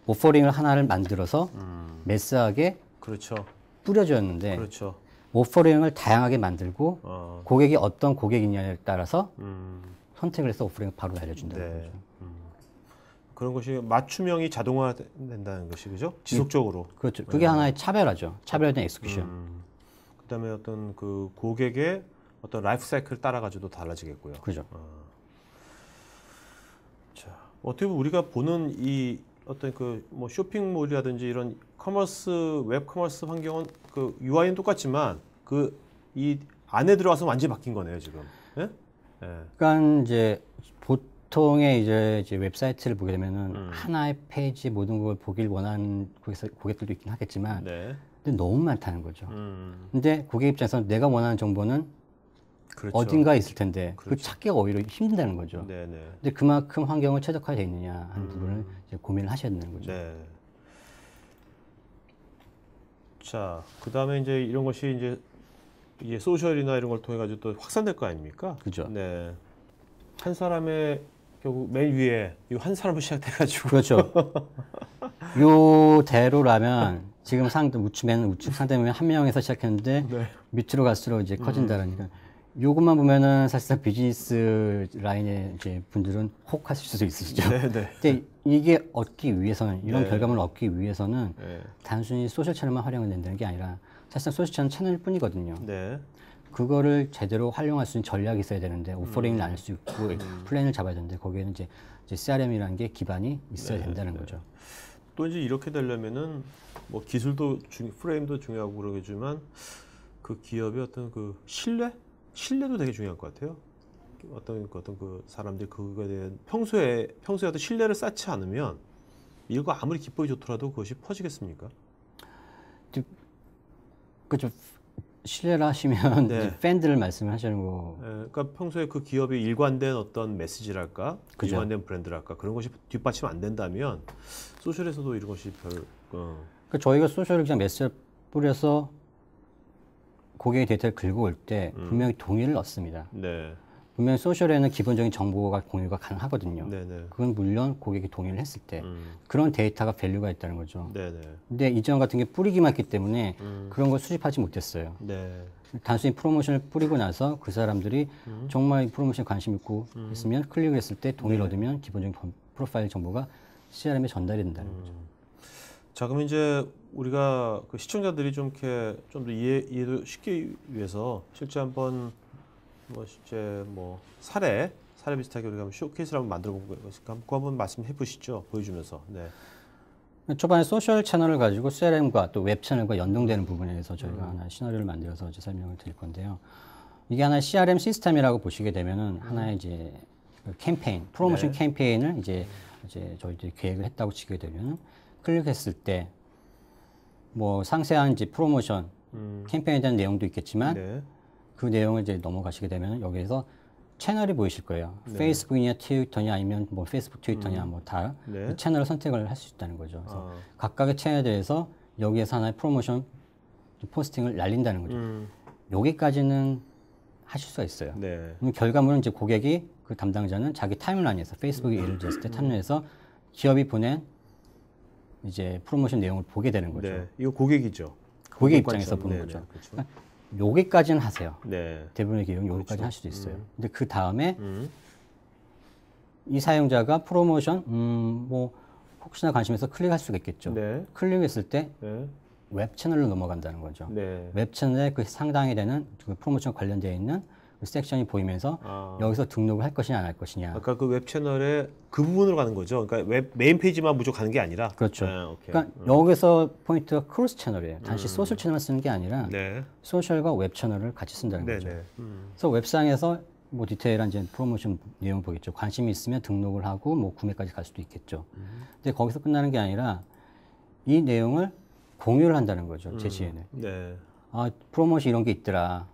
오퍼링을 하나를 만들어서 매스하게 그렇죠. 뿌려줬는데 그렇죠. 오퍼링을 다양하게 만들고 어. 고객이 어떤 고객이냐에 따라서 선택을 해서 오퍼링을 바로 날려준다는 네. 거죠. 그런 것이 맞춤형이 자동화된다는 것이 그죠? 지속적으로. 그렇죠. 그게 하나의 차별화죠. 차별화된 엑스큐션. 그다음에 어떤 그 고객의 어떤 라이프 사이클을 따라가지고 달라지겠고요. 그죠. 자, 어떻게 보면 우리가 보는 이 어떤 그 뭐 쇼핑몰이라든지 이런 웹 커머스 환경은 그 UI는 똑같지만 그 이 안에 들어와서 완전히 바뀐 거네요 지금. 예? 예. 그러니까 이제 보통의 이제 웹사이트를 보게 되면은 하나의 페이지 모든 걸 보길 원하는 고객들도 있긴 하겠지만, 네. 근데 너무 많다는 거죠. 근데 고객 입장에서는 내가 원하는 정보는 그렇죠. 어딘가에 있을 텐데 그 그렇죠. 찾기가 오히려 힘든다는 거죠. 네, 네. 근데 그만큼 환경을 최적화되어 있느냐 하는 부분을 이제 고민을 하셔야 되는 거죠. 네. 자, 그다음에 이제 이런 것이 이제 소셜이나 이런 걸 통해 가지고 또 확산될 거 아닙니까? 그죠. 네. 한 사람의 결국 맨 위에 이 한 사람으로 시작돼 가지고 그렇죠. 요대로라면 지금 우측 상대면 한 명에서 시작했는데 네. 밑으로 갈수록 이제 커진다라니까. 요것만 보면은 사실상 비즈니스 라인의 이제 분들은 혹하실 수도 있으시죠. 네, 네. 근데 이게 얻기 위해서는 이런 네. 결과물을 얻기 위해서는 네. 단순히 소셜 채널만 활용을 된다는 게 아니라 사실상 소셜 채널은 채널일 뿐이거든요. 네. 그거를 제대로 활용할 수 있는 전략이 있어야 되는데 오퍼레인을 나눌 수 있고 플랜을 잡아야 되는데 거기에는 이제 CRM이라는 게 기반이 있어야 된다는 거죠. 또 이제 이렇게 되려면은 뭐 기술도 프레임도 중요하고 그러겠지만 그 기업의 어떤 그 신뢰도 되게 중요할 것 같아요. 어떤 그 사람들이 그거에 대한 평소에 어떤 신뢰를 쌓지 않으면 이거 아무리 기법이 좋더라도 그것이 퍼지겠습니까? 그렇죠. 신뢰를 하시면 네. 이제 팬들을 말씀하시는 거. 그러니까 평소에 그 기업이 일관된 어떤 메시지랄까, 그죠. 일관된 브랜드랄까 그런 것이 뒷받침 안 된다면 소셜에서도 이런 것이 그러니까 저희가 소셜을 그냥 메시지를 뿌려서 고객의 데이터를 긁어올 때 분명히 동의를 넣습니다. 네, 분명히 소셜에는 기본적인 정보가 공유가 가능하거든요. 네네, 그건 물론 고객이 동의를 했을 때 그런 데이터가 밸류가 있다는 거죠. 네네, 근데 이전 같은 게 뿌리기만 했기 때문에 그런 걸 수집하지 못했어요. 네, 단순히 프로모션을 뿌리고 나서 그 사람들이 정말 이 프로모션에 관심 있고 했으면 클릭을 했을 때 동의를 얻으면 기본적인 프로파일 정보가 CRM에 전달이 된다는 거죠. 자, 그럼 이제 우리가 그 시청자들이 좀 이렇게 좀 더 이해도 쉽게 위해서 실제 한번 뭐 실제 뭐 사례 비슷하게 우리가 한번 쇼케이스를 한번 만들어 보고 그거 한번 말씀해 보시죠. 보여주면서. 네. 초반에 소셜 채널을 가지고 CRM과 또 웹 채널과 연동되는 부분에 대해서 저희가 하나 시나리오를 만들어서 이제 설명을 드릴 건데요. 이게 하나의 CRM 시스템이라고 보시게 되면은 하나의 이제 그 캠페인, 프로모션 네. 캠페인을 이제 저희들이 계획을 했다고 치게 되면 클릭했을 때 뭐 상세한 이제 프로모션 캠페인에 대한 내용도 있겠지만 네. 그 내용을 이제 넘어가시게 되면 여기에서 채널이 보이실 거예요. 네. 페이스북이냐 트위터냐 아니면 뭐 페이스북 트위터냐 뭐 다 네. 채널을 선택을 할 수 있다는 거죠. 그래서 각각의 채널에 대해서 여기에서 하나의 프로모션 포스팅을 날린다는 거죠. 여기까지는 하실 수가 있어요. 네. 그럼 결과물은 이제 고객이 그 담당자는 자기 타임라인에서 페이스북에 예를 들었을 때 타임라인에서 기업이 보낸 이제 프로모션 내용을 보게 되는 거죠. 네. 이거 고객이죠. 고객 관점. 입장에서 보는 네네. 거죠. 그렇죠. 그러니까 여기까지는 하세요. 네. 대부분의 기업은 여기까지 그렇죠. 할 수도 있어요. 근데 그 다음에 음. 이 사용자가 프로모션 뭐 혹시나 관심 있어 클릭할 수가 있겠죠. 네. 클릭했을 때 네. 웹 채널로 넘어간다는 거죠. 네. 웹 채널에 그 상당히 되는 그 프로모션 관련되어 있는 그 섹션이 보이면서 여기서 등록을 할 것이냐 안 할 것이냐. 아까 그 웹 채널의 그 부분으로 가는 거죠. 그러니까 웹 메인 페이지만 무조건 가는 게 아니라. 그렇죠. 네, 오케이. 그러니까 여기서 포인트가 크로스 채널이에요. 단지 소셜 채널만 쓰는 게 아니라 네. 소셜과 웹 채널을 같이 쓴다는 거죠. 네네. 그래서 웹상에서 뭐 디테일한 이제 프로모션 내용 보겠죠. 관심이 있으면 등록을 하고 뭐 구매까지 갈 수도 있겠죠. 근데 거기서 끝나는 게 아니라 이 내용을 공유를 한다는 거죠. 제 시에는. 네. 아 프로모션 이런 게 있더라.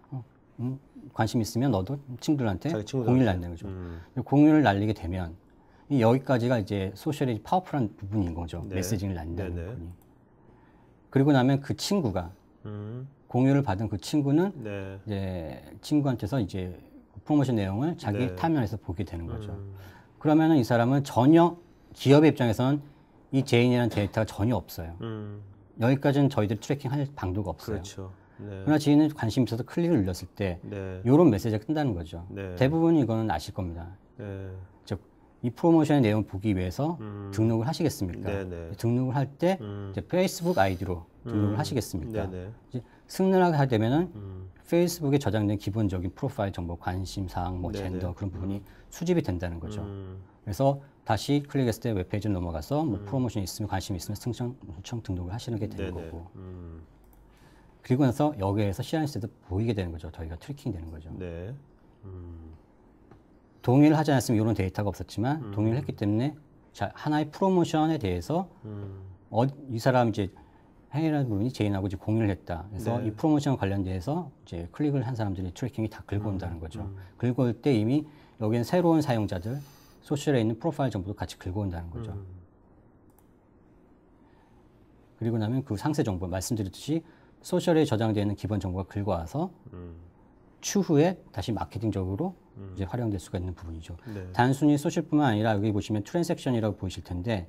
관심 있으면 너도 친구들한테 자기 친구들한테. 공유를 날리는 거죠. 공유를 날리게 되면 이 여기까지가 이제 소셜의 파워풀한 부분인 거죠. 네. 메시징을 날린다는 네네. 부분이. 그리고 나면 그 친구가 공유를 받은 그 친구는 네. 이제 친구한테서 이제 프로모션 내용을 자기 네. 타임라인에서 보게 되는 거죠. 그러면은 이 사람은 전혀 기업의 입장에서는 이 제인이라는 데이터가 전혀 없어요. 여기까지는 저희들이 트래킹할 방도가 없어요. 그렇죠. 네. 그러나 지인은 관심 있어서 클릭을 눌렀을 때 네. 이런 메시지가 뜬다는 거죠. 네. 대부분 이거는 아실 겁니다. 네. 즉, 이 프로모션의 내용을 보기 위해서 등록을 하시겠습니까? 네네. 등록을 할 때 이제 페이스북 아이디로 등록을 하시겠습니까? 네네. 이제 승인을 하게 되면은 페이스북에 저장된 기본적인 프로파일 정보, 관심 사항, 뭐 네네. 젠더 그런 부분이 수집이 된다는 거죠. 그래서 다시 클릭했을 때 웹페이지로 넘어가서 뭐 프로모션이 있으면 관심이 있으면 신청 등록을 하시는 게 되는 네네. 거고. 그리고 나서 여기에서 CRM에도 보이게 되는 거죠. 저희가 트래킹 되는 거죠. 네. 동의를 하지 않았으면 이런 데이터가 없었지만 동의를 했기 때문에 자, 하나의 프로모션에 대해서 이 사람 이제 행위라는 부분이 제인하고 이제 공유를 했다. 그래서 네. 이 프로모션 관련돼서 이제 클릭을 한 사람들이 트래킹이 다 긁어온다는 거죠. 긁어올 때 이미 여기는 새로운 사용자들 소셜에 있는 프로파일 정보도 같이 긁어온다는 거죠. 그리고 나면 그 상세 정보 말씀드렸듯이 소셜에 저장되어 있는 기본 정보가 긁어와서 추후에 다시 마케팅적으로 이제 활용될 수가 있는 부분이죠. 네. 단순히 소셜뿐만 아니라 여기 보시면 트랜잭션이라고 보이실 텐데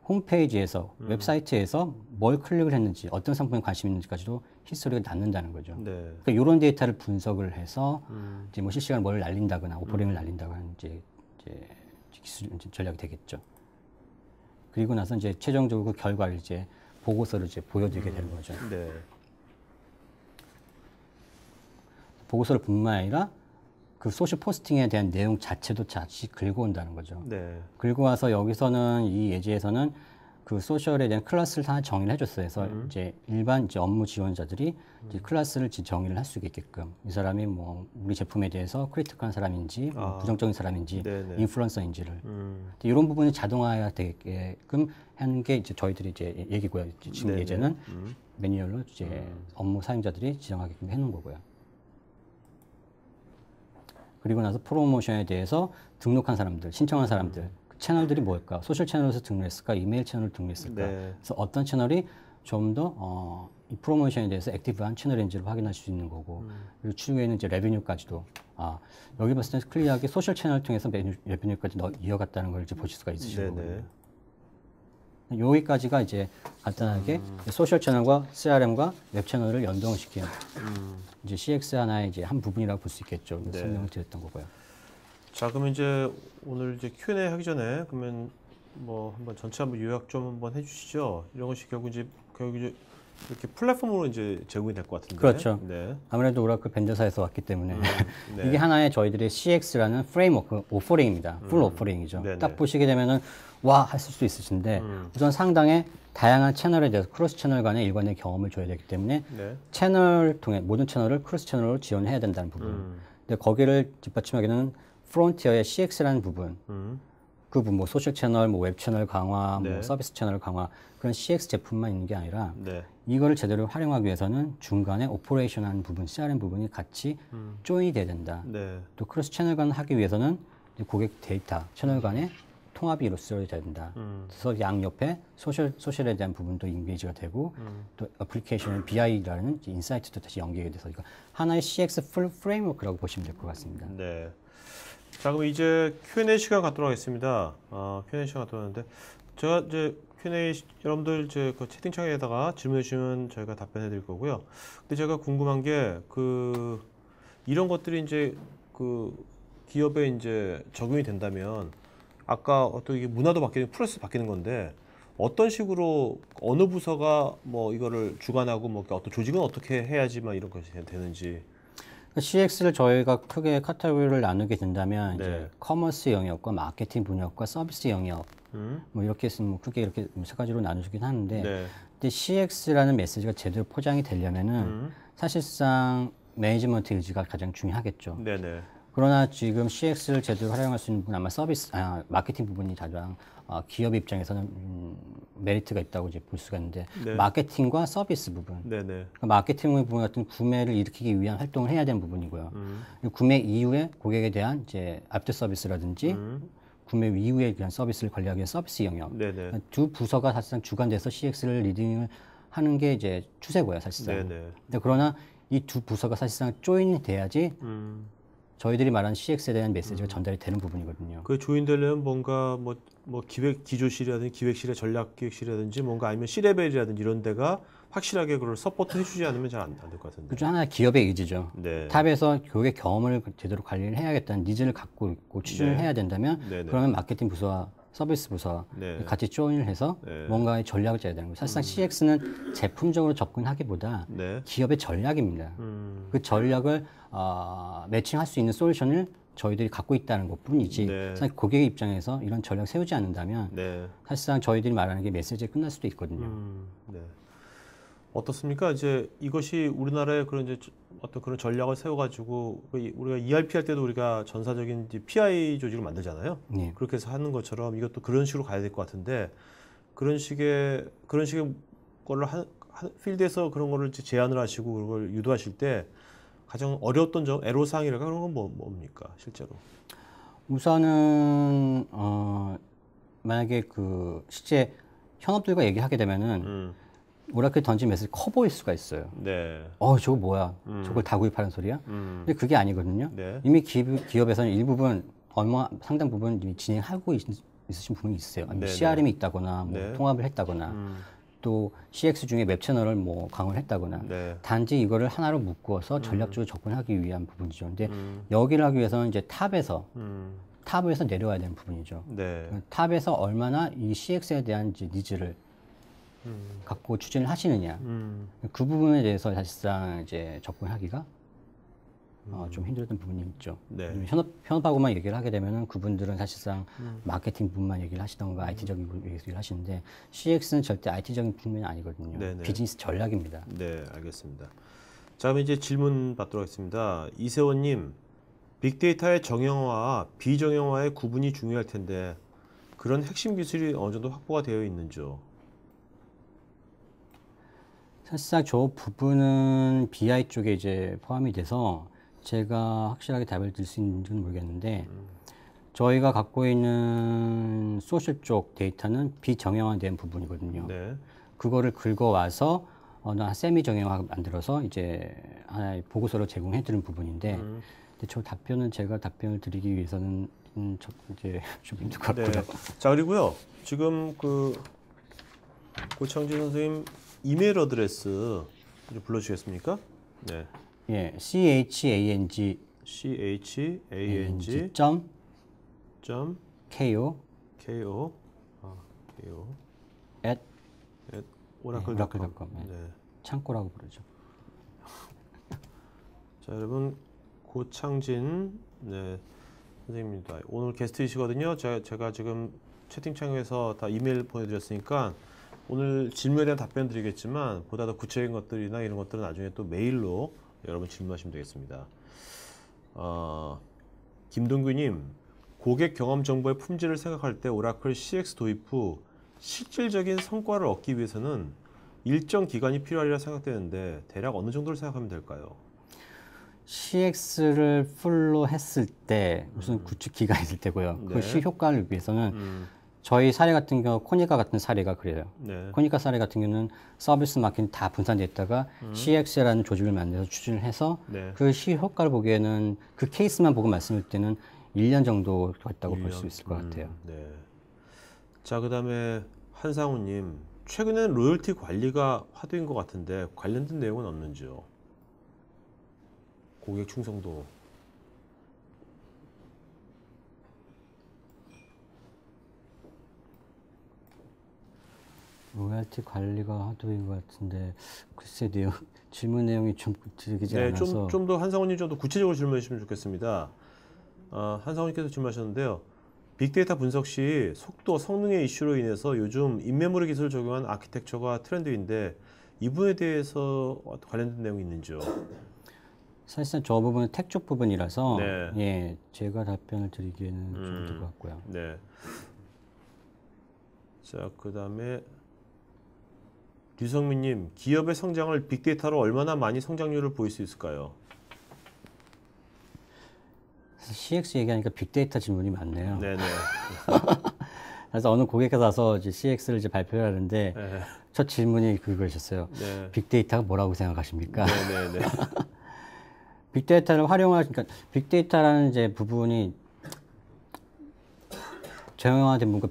홈페이지에서 웹사이트에서 뭘 클릭을 했는지 어떤 상품에 관심 있는지까지도 히스토리가 남는다는 거죠. 네. 그러니까 이런 데이터를 분석을 해서 이제 뭐 실시간 뭘 날린다거나 오퍼링을 날린다거나 하는 이제 기술 전략이 되겠죠. 그리고 나서 이제 최종적으로 그 결과를 이제 보고서를 이제 보여드리게 되는 거죠. 네. 보고서를 뿐만 아니라 그 소셜 포스팅에 대한 내용 자체도 같이 긁어온다는 거죠. 네. 긁고 와서 여기서는 이 예제에서는 그 소셜에 대한 클래스를 다 정의를 해줬어요. 그래서 이제 일반 이제 업무 지원자들이 이제 클래스를 정의를 할 수 있게끔 이 사람이 뭐 우리 제품에 대해서 크리티컬한 사람인지 뭐 부정적인 사람인지 네네. 인플루언서인지를 이런 부분이 자동화가 되게끔 하는 게 이제 저희들이 이제 얘기고요. 지금 네네. 예제는 매뉴얼로 이제 업무 사용자들이 지정하게끔 해놓은 거고요. 그리고 나서 프로모션에 대해서 등록한 사람들, 신청한 사람들, 그 채널들이 뭘까? 소셜 채널에서 등록했을까? 이메일 채널을 등록했을까? 네. 그래서 어떤 채널이 좀 더 이 프로모션에 대해서 액티브한 채널인지를 확인할 수 있는 거고, 그리고 추후에 있는 이제 레비뉴까지도 여기 봤을 때 클리어하게 소셜 채널을 통해서 레비뉴까지 이어갔다는 걸 이제 보실 수가 있으실 거고요. 여기까지가 이제 간단하게 소셜 채널과 CRM과 웹 채널을 연동시킨 이제 CX 하나의 이제 한 부분이라고 볼 수 있겠죠. 네. 설명을 드렸던 거고요. 자, 그러면 이제 오늘 이제 Q&A 하기 전에 그러면 뭐 한번 전체 한번 요약 좀 한번 해주시죠. 이런 것이 결국 이제 이렇게 플랫폼으로 이제 제공이 될 것 같은데. 그렇죠. 네. 아무래도 오라클 벤더사에서 왔기 때문에 네. 이게 하나의 저희들의 CX라는 프레임워크 오퍼링입니다. 풀 오퍼링이죠. 네네. 딱 보시게 되면은 와 하실 수 있으신데 우선 상당의 다양한 채널에 대해서 크로스 채널 간의 일관된 경험을 줘야 되기 때문에 네. 채널을 통해 모든 채널을 크로스 채널로 지원해야 된다는 부분. 근데 거기를 뒷받침하게 되는 프론티어의 CX라는 부분. 그 부분 뭐 소셜 채널, 뭐 웹 채널 강화, 네. 뭐 서비스 채널 강화 그런 CX 제품만 있는 게 아니라 네. 이거를 제대로 활용하기 위해서는 중간에 오퍼레이션하는 부분, CRM 부분이 같이 조인이 돼야 된다. 네. 또 크로스 채널 간 하기 위해서는 이제 고객 데이터 채널 간의 통합이 이루어져야 된다. 그래서 양 옆에 소셜에 대한 부분도 인게이지가 되고 또 애플리케이션 BI라는 인사이트도 다시 연결이 돼서 이거 하나의 CX 풀 프레임워크라고 보시면 될 것 같습니다. 네. 자, 그럼 이제 Q&A 시간 갖도록 하겠습니다. Q&A 시간 갖도록 하는데 제가 이제 Q&A 여러분들 이제 그 채팅창에다가 질문해 주시면 저희가 답변해 드릴 거고요. 근데 제가 궁금한 게 이런 것들이 이제 그 기업에 이제 적용이 된다면 아까 어떤 이게 문화도 바뀌는 프로세스 바뀌는 건데 어떤 식으로 어느 부서가 뭐 이거를 주관하고 뭐 어떤 조직은 어떻게 해야지만 이런 것이 되는지. CX를 저희가 크게 카테고리를 나누게 된다면 네. 이제 커머스 영역과 마케팅 분야과 서비스 영역 뭐 이렇게 있으면 크게 이렇게 세 가지로 나누시긴 하는데 네. 근데 CX라는 메시지가 제대로 포장이 되려면은 사실상 매니지먼트 의지가 가장 중요하겠죠. 네네. 그러나 지금 CX를 제대로 활용할 수 있는 부분 아마 마케팅 부분이 가장 기업 입장에서는 메리트가 있다고 이제 볼 수가 있는데 네. 마케팅과 서비스 부분 네네. 그러니까 마케팅 부분 같은 구매를 일으키기 위한 활동을 해야 되는 부분이고요. 그리고 구매 이후에 고객에 대한 이제 애프터 서비스라든지 구매 이후에 대한 서비스를 관리하기 위한 서비스 영역 네네. 두 부서가 사실상 주관돼서 CX를 리딩을 하는 게 이제 추세고요, 사실상. 네네. 근데 그러나 이 두 부서가 사실상 조인이 돼야지 저희들이 말하는 CX에 대한 메시지가 전달이 되는 부분이거든요. 그 조인되려면 뭔가 뭐 기조실이라든지 기획실의 전략기획실이라든지 뭔가 아니면 C레벨이라든지 이런 데가 확실하게 그걸 서포트 해주지 않으면 잘 안 될 것 같은데. 그중 하나 기업의 의지죠. 네. 탑에서 고객 경험을 제대로 관리를 해야겠다는 니즈를 갖고 있고 추진을 네. 해야 된다면 네네. 그러면 마케팅 부서와 서비스 부서와 네. 같이 조인을 해서 네. 뭔가의 전략을 짜야 되는 거예요. 사실상 CX는 제품적으로 접근하기보다 네. 기업의 전략입니다. 그 전략을 매칭할 수 있는 솔루션을 저희들이 갖고 있다는 것 뿐이지 네. 사실 고객의 입장에서 이런 전략 세우지 않는다면 네. 사실상 저희들이 말하는 게 메시지에 끝날 수도 있거든요. 네. 어떻습니까? 이제 이것이 우리나라의 그런 이제 어떤 그런 전략을 세워가지고 우리가 ERP 할 때도 우리가 전사적인 이제 PI 조직을 만들잖아요. 네. 그렇게 해서 하는 것처럼 이것도 그런 식으로 가야 될 것 같은데 그런 식의 거를 필드에서 그런 거를 이제 제안을 하시고 그걸 유도하실 때 가장 어려웠던 점, 애로사항이랄까 그런 건 뭡니까 실제로? 우선은 만약에 그 실제 현업들과 얘기하게 되면은 오라클 던진 메시지 커 보일 수가 있어요. 네. 저거 뭐야? 저걸 다 구입하는 소리야? 근데 그게 아니거든요. 네. 이미 기업에서는 일부분 상당 부분 이미 진행하고 있으신 부분이 있어요. 아니면 네네. CRM이 있다거나 뭐 네. 통합을 했다거나 또 CX 중에 웹 채널을 뭐 강화를 했다거나 네. 단지 이거를 하나로 묶어서 전략적으로 접근하기 위한 부분이죠. 근데 여기를 하기 위해서는 이제 탑에서 내려와야 되는 부분이죠. 네. 탑에서 얼마나 이 CX에 대한 이제 니즈를 갖고 추진을 하시느냐. 그 부분에 대해서 사실상 이제 접근하기가 좀 힘들었던 부분이 있죠. 네. 현업하고만 얘기를 하게 되면은 그분들은 사실상 마케팅 부분만 얘기를 하시던가 IT적인 부분 얘기를 하시는데 CX는 절대 IT적인 부분이 아니거든요. 네네. 비즈니스 전략입니다. 네, 알겠습니다. 자, 그럼 이제 질문 받도록 하겠습니다. 이세원님, 빅데이터의 정형화와 비정형화의 구분이 중요할 텐데 그런 핵심 기술이 어느 정도 확보가 되어 있는지요? 사실상 저 부분은 BI 쪽에 이제 포함이 돼서 제가 확실하게 답을 드릴 수 있는지는 모르겠는데 저희가 갖고 있는 소셜 쪽 데이터는 비정형화된 부분이거든요. 네. 그거를 긁어와서 세미 정형화 만들어서 이제 하나의 보고서로 제공해 드리는 부분인데 근데 저 답변은 제가 답변을 드리기 위해서는 이제 좀 힘들 것 같고요. 네. 자, 그리고요. 지금 그 고창진 선생님 이메일 어드레스 좀 불러주시겠습니까? 네. 예, CHANG CHANG 점 점 KO KO KO at 오라클.com. 네. 네. 창고라고 부르죠. 자, 여러분 고창진 선생님입니다. 오늘 게스트이시거든요. 제가 지금 채팅창에서 다 이메일 보내드렸으니까 오늘 질문에 대한 답변 드리겠지만 보다 더 구체적인 것들이나 이런 것들은 나중에 또 메일로 여러분 질문하시면 되겠습니다. 김동규님, 고객 경험 정보의 품질을 생각할 때 오라클 CX 도입 후 실질적인 성과를 얻기 위해서는 일정 기간이 필요하리라 생각되는데 대략 어느 정도를 생각하면 될까요? CX를 풀로 했을 때 무슨 구축 기간이 있을 때고요. 네. 그 실효과를 위해서는 저희 사례 같은 경우 코니카 같은 사례가 그래요. 네. 코니카 사례 같은 경우는 서비스 마케팅 다 분산돼 있다가 CX라는 조직을 만들어서 추진을 해서 네. 그 실효과를 보기에는 그 케이스만 보고 말씀드릴 때는 1년 정도 됐다고 볼 수 있을 것 같아요. 네. 자, 그다음에 한상우님, 최근엔 로열티 관리가 화두인 것 같은데 관련된 내용은 없는지요? 고객 충성도. 로얄티 관리가 화두인 것 같은데 글쎄 질문 내용이 좀 구체적이지 네, 않아서 좀 더 한상우님 좀 더 구체적으로 질문해 주시면 좋겠습니다. 한상우님께서 질문하셨는데요. 빅데이터 분석 시 속도, 성능의 이슈로 인해서 요즘 인메모리 기술을 적용한 아키텍처가 트렌드인데 이 부분에 대해서 관련된 내용이 있는지요? 사실상 저 부분은 텍 쪽 부분이라서 네. 예, 제가 답변을 드리기에는 좀 힘들 것 같고요. 네. 자, 그다음에 류성민님, 기업의 성장을 빅데이터로 얼마나 많이 성장률을 보일 수 있을까요? CX 얘기하니까 빅데이터 질문이 많네요. 네네. 그래서 어느 고객께서 와서 이제 CX를 이제 발표를 하는데 네. 첫 질문이 그거셨어요. 네. 빅데이터가 뭐라고 생각하십니까? 네네네. 빅데이터를 그러니까 빅데이터라는 이제 부분이 정형화된 부분과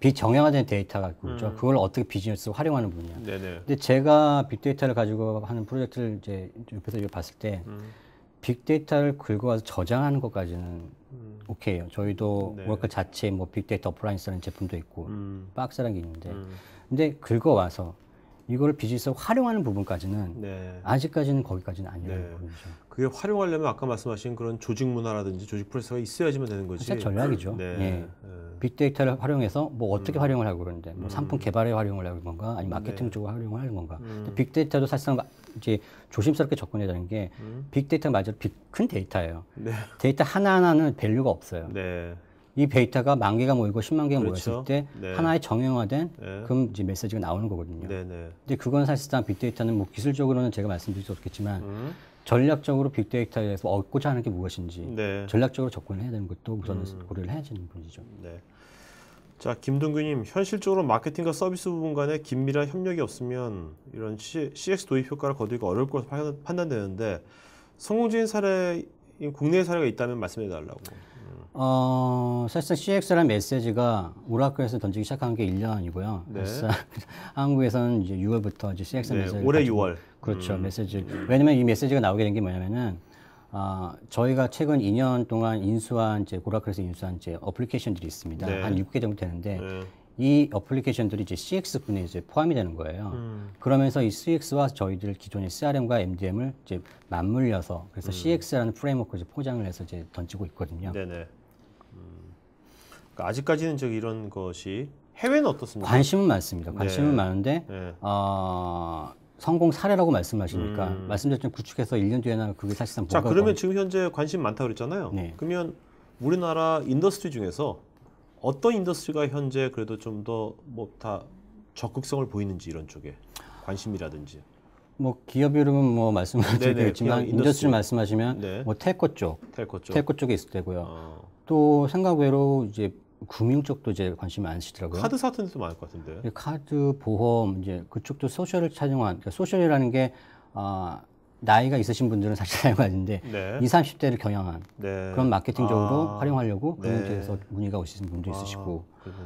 비정형화된 데이터가 있죠. 그걸 어떻게 비즈니스로 활용하는 부분이야. 네네. 근데 제가 빅데이터를 가지고 하는 프로젝트를 이제 옆에서 봤을 때 빅데이터를 긁어와서 저장하는 것까지는 오케이요. 저희도 네. 워크 자체에 뭐 빅데이터 어플라이언스라는 제품도 있고 박스라는 게 있는데 음. 근데 긁어와서 이걸 비즈니스로 활용하는 부분까지는 네. 아직까지는 거기까지는 아니라는 네. 부분이죠. 그게 활용하려면 아까 말씀하신 그런 조직 문화라든지 조직 프로세스가 있어야지만 되는 거지. 진짜 전략이죠. 네. 예. 빅데이터를 활용해서 뭐 어떻게 활용을 하고 그러는데 뭐 상품 개발에 활용을 하는 건가 아니면 마케팅 네. 쪽으로 활용을 하는 건가. 근데 빅데이터도 사실상 이제 조심스럽게 접근해야 되는 게 빅데이터가 맞아 큰 데이터예요. 네. 데이터 하나하나는 밸류가 없어요. 네. 이 데이터가 10,000개가 모이고 100,000개가 그렇죠. 모였을 때 네. 하나의 정형화된 네. 그럼 이제 메시지가 나오는 거거든요. 네네. 근데 그건 사실상 빅데이터는 뭐 기술적으로는 제가 말씀드릴 수 없겠지만 전략적으로 빅데이터에서 얻고자 하는 게 무엇인지 네. 전략적으로 접근을 해야 되는 것도 우선은 고려를 해야 되는 부분이죠. 네. 자, 김동규님, 현실적으로 마케팅과 서비스 부분 간에 긴밀한 협력이 없으면 이런 CX 도입 효과를 거두기가 어려울 것으로 판단되는데 성공적인 사례, 국내의 사례가 있다면 말씀해 달라고. 사실상 CX라는 메시지가 오라클에서 던지기 시작한 게 1년이고요. 네. 사실상 한국에서는 이제 6월부터 이제 CX 네, 메시지 올해 6월. 그렇죠. 메시지. 왜냐면 이 메시지가 나오게 된 게 뭐냐면은 저희가 최근 2년 동안 인수한 이제 오라클에서 인수한 이제 어플리케이션들이 있습니다. 네. 한 6개 정도 되는데 네. 이 어플리케이션들이 이제 CX 분야에 이제 포함이 되는 거예요. 그러면서 이 CX와 저희들 기존의 CRM과 MDM을 이제 맞물려서 그래서 CX라는 프레임워크를 이제 포장을 해서 이제 던지고 있거든요. 네네. 그러니까 아직까지는 저기 이런 것이 해외는 어떻습니까? 관심은 많습니다. 관심은 네. 많은데 네. 성공 사례라고 말씀하시니까 말씀드렸던 구축해서 1년 뒤에나 그게 사실상 자, 뭐가 그러면 지금 현재 관심 많다고 그랬잖아요. 네. 그러면 우리나라 인더스트리 중에서 어떤 인더스트리가 현재 그래도 좀 더 뭐 다 적극성을 보이는지 이런 쪽에 관심이라든지. 뭐 기업 이름은 뭐 말씀을 네네, 드리겠지만 그냥 인더스트리 말씀하시면 네. 뭐 텔코 쪽, 텔코 쪽. 텔코 쪽에 있을 때고요. 어, 또 생각 외로 이제 금융 쪽도 이제 관심이 많으시더라고요. 카드 사트는 또 많을 것 같은데. 카드, 보험 이제 그쪽도 소셜을 차용한 그러니까 소셜이라는 게 나이가 있으신 분들은 사실 사용하는데 네. 20, 30대를 겨냥한 네. 그런 마케팅적으로 아, 활용하려고 네. 금융 쪽에서 문의가 오시는 분도 있으시고 그래서,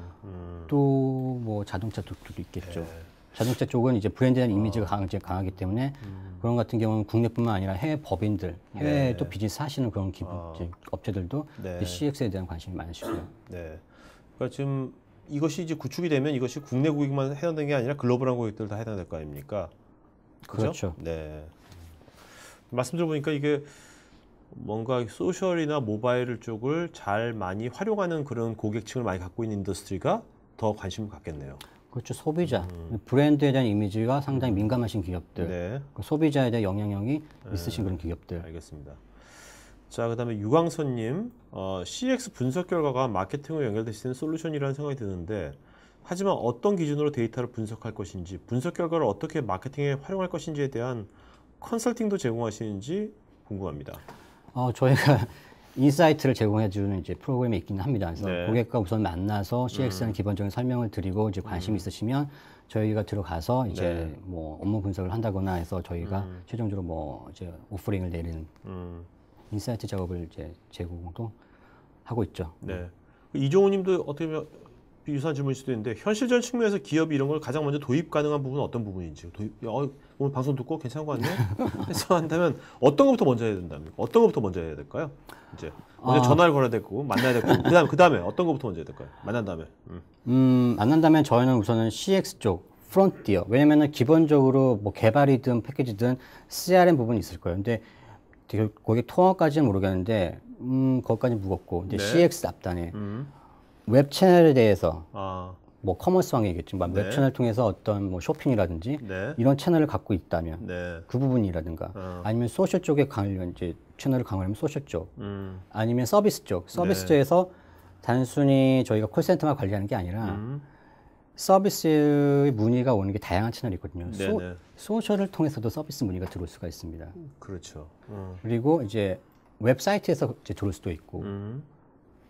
또 뭐 자동차 쪽도 있겠죠. 네. 자동차 쪽은 이제 브랜드에 대한 이미지가 강하기 때문에 그런 같은 경우는 국내뿐만 아니라 해외 법인들, 해외에도 비즈니스 하시는 그런 이제 업체들도 네. 이제 CX에 대한 관심이 많으시고요. 네. 그러니까 지금 이것이 이제 구축이 되면 이것이 국내 고객만 해당되는 게 아니라 글로벌한 고객들도 다 해당될 거 아닙니까? 그죠? 그렇죠. 네. 말씀 들어보니까 이게 뭔가 소셜이나 모바일 쪽을 잘 많이 활용하는 그런 고객층을 많이 갖고 있는 인더스트리가 더 관심을 갖겠네요. 그렇죠. 소비자, 브랜드에 대한 이미지가 상당히 민감하신 기업들, 네. 그 소비자에 대한 영향력이 있으신 그런 기업들. 알겠습니다. 자, 그다음에 유광선님, CX 분석 결과가 마케팅으로 연결될 수 있는 솔루션이라는 생각이 드는데, 하지만 어떤 기준으로 데이터를 분석할 것인지, 분석 결과를 어떻게 마케팅에 활용할 것인지에 대한 컨설팅도 제공하시는지 궁금합니다. 저희가 인사이트를 제공해주는 이제 프로그램이 있기는 합니다. 그래서 네. 고객과 우선 만나서 CX라는 기본적인 설명을 드리고 이제 관심 있으시면 저희가 들어가서 이제 뭐 업무 분석을 한다거나 해서 저희가 최종적으로 뭐 이제 오퍼링을 내리는 인사이트 작업을 이제 제공도 하고 있죠. 네. 이종우님도 어떻게 보면 유사한 질문일 수도 있는데 현실적인 측면에서 기업이 이런 걸 가장 먼저 도입 가능한 부분은 어떤 부분인지 오늘 방송 듣고 괜찮은 거 같네? 해서 한다면 어떤 것부터 먼저 해야 된답니까? 어떤 것부터 먼저 해야 될까요? 이제 먼저 전화를 걸어야 되고 만나야 되고 그다음에 어떤 것부터 먼저 해야 될까요? 만난 다음에. 만난다면 저희는 우선은 CX 쪽 프론티어. 왜냐면은 기본적으로 뭐 개발이든 패키지든 CRM 부분이 있을 거예요. 근데 고객 통합까지는 모르겠는데 거기까지 무겁고 근데 네. CX 앞단에 웹 채널에 대해서 아, 뭐 커머스 왕이겠지만 웹 채널 통해서 어떤 뭐 쇼핑이라든지 네. 이런 채널을 갖고 있다면 네. 그 부분이라든가 아니면 소셜 쪽에 강하면 이제 채널을 강화하면 소셜 쪽 아니면 서비스 쪽 서비스 쪽에서 단순히 저희가 콜센터만 관리하는 게 아니라 서비스의 문의가 오는 게 다양한 채널이 있거든요. 네네. 소셜을 통해서도 서비스 문의가 들어올 수가 있습니다. 그렇죠. 그리고 이제 웹사이트에서 이제 들어올 수도 있고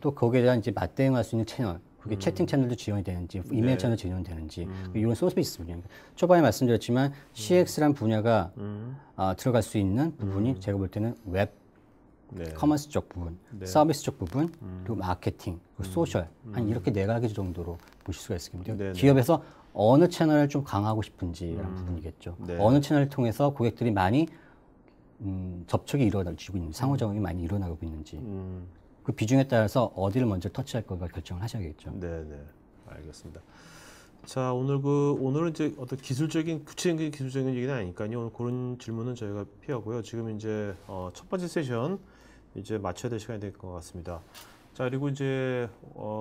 또 거기에 대한 이제 맞대응할 수 있는 채널, 그게 채팅 채널도 지원이 되는지, 이메일 채널 지원이 되는지, 이런 서비스 분야. 초반에 말씀드렸지만 CX란 분야가 들어갈 수 있는 부분이 제가 볼 때는 웹, 네. 커머스 쪽 부분, 서비스 쪽 부분, 그리고 마케팅, 그리고 소셜, 한 이렇게 네 가지 정도로 보실 수가 있습니다. 네네. 기업에서 어느 채널을 좀 강화하고 싶은지라는 부분이겠죠. 네. 어느 채널을 통해서 고객들이 많이 접촉이 이루어지고 있는지, 상호작용이 많이 일어나고 있는지. 그 비중에 따라서 어디를 먼저 터치할 건가 결정을 하셔야겠죠. 네네. 알겠습니다. 자, 오늘은 이제 어떤 기술적인 구체적인 기술적인 얘기는 아니니까요. 오늘 그런 질문은 저희가 피하고요. 지금 이제 첫 번째 세션 이제 마쳐야 될 시간이 될 것 같습니다. 자, 그리고 이제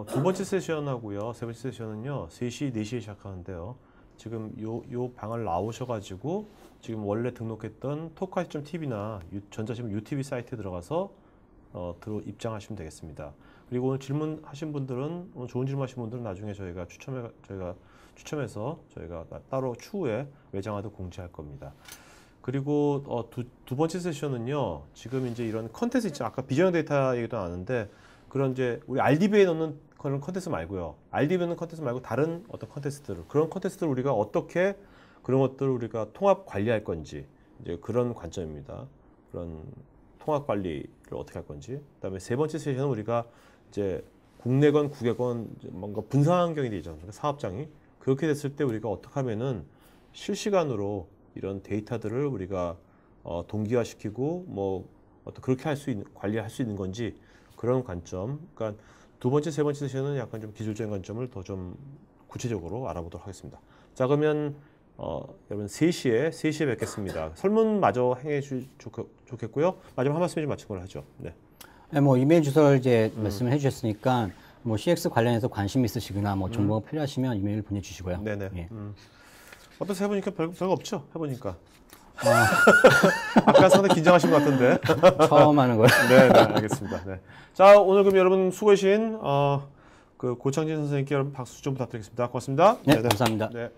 두 번째 세션하고요. 세 번째 세션은요. 3시, 4시에 시작하는데요. 지금 요 방을 나오셔가지고 지금 원래 등록했던 토크하이점.tv나 전자신문 UTV 사이트에 들어가서 입장하시면 되겠습니다. 그리고 오늘 질문하신 분들은 오늘 좋은 질문하신 분들은 나중에 저희가 추첨해서 저희가 따로 추후에 외장하도 공지할 겁니다. 그리고 두 번째 세션은요. 지금 이제 이런 컨텐츠 있죠. 아까 비전 데이터 얘기도 나왔는데 그런 이제 우리 RDB에 넣는 그런 컨텐츠 말고요. RDB에 넣는 컨텐츠 말고 다른 어떤 컨텐츠들을 그런 컨텐츠들을 우리가 어떻게 그런 것들을 우리가 통합 관리할 건지 이제 그런 관점입니다. 그런 통합 관리를 어떻게 할 건지. 그다음에 세 번째 세션은 우리가 이제 국내건 국외건 뭔가 분산 환경이 되죠. 그러니까 사업장이 그렇게 됐을 때 우리가 어떻게 하면은 실시간으로 이런 데이터들을 우리가 동기화시키고 뭐 어떤 그렇게 관리할 수 있는 건지 그런 관점. 그러니까 두 번째, 세 번째 세션은 약간 좀 기술적인 관점을 더 좀 구체적으로 알아보도록 하겠습니다. 자, 그러면 여러분 3시에 뵙겠습니다. 설문마저 행해 좋겠고요. 마지막 한 말씀 좀 마치고 하죠. 네. 네, 뭐 이메일 주소를 이제 말씀을 해주셨으니까 뭐 CX 관련해서 관심 있으시거나 뭐 정보가 필요하시면 이메일 보내주시고요. 네네. 예. 어떠세요? 해보니까 별거 없죠? 해보니까. 아까 상당히 긴장하신 것 같은데. 처음 하는 거예요. 네, 알겠습니다. 네. 자, 오늘 그럼 여러분 수고하신 그 고창진 선생님께 여러분 박수 좀 부탁드리겠습니다. 고맙습니다. 네, 감사합니다. 네.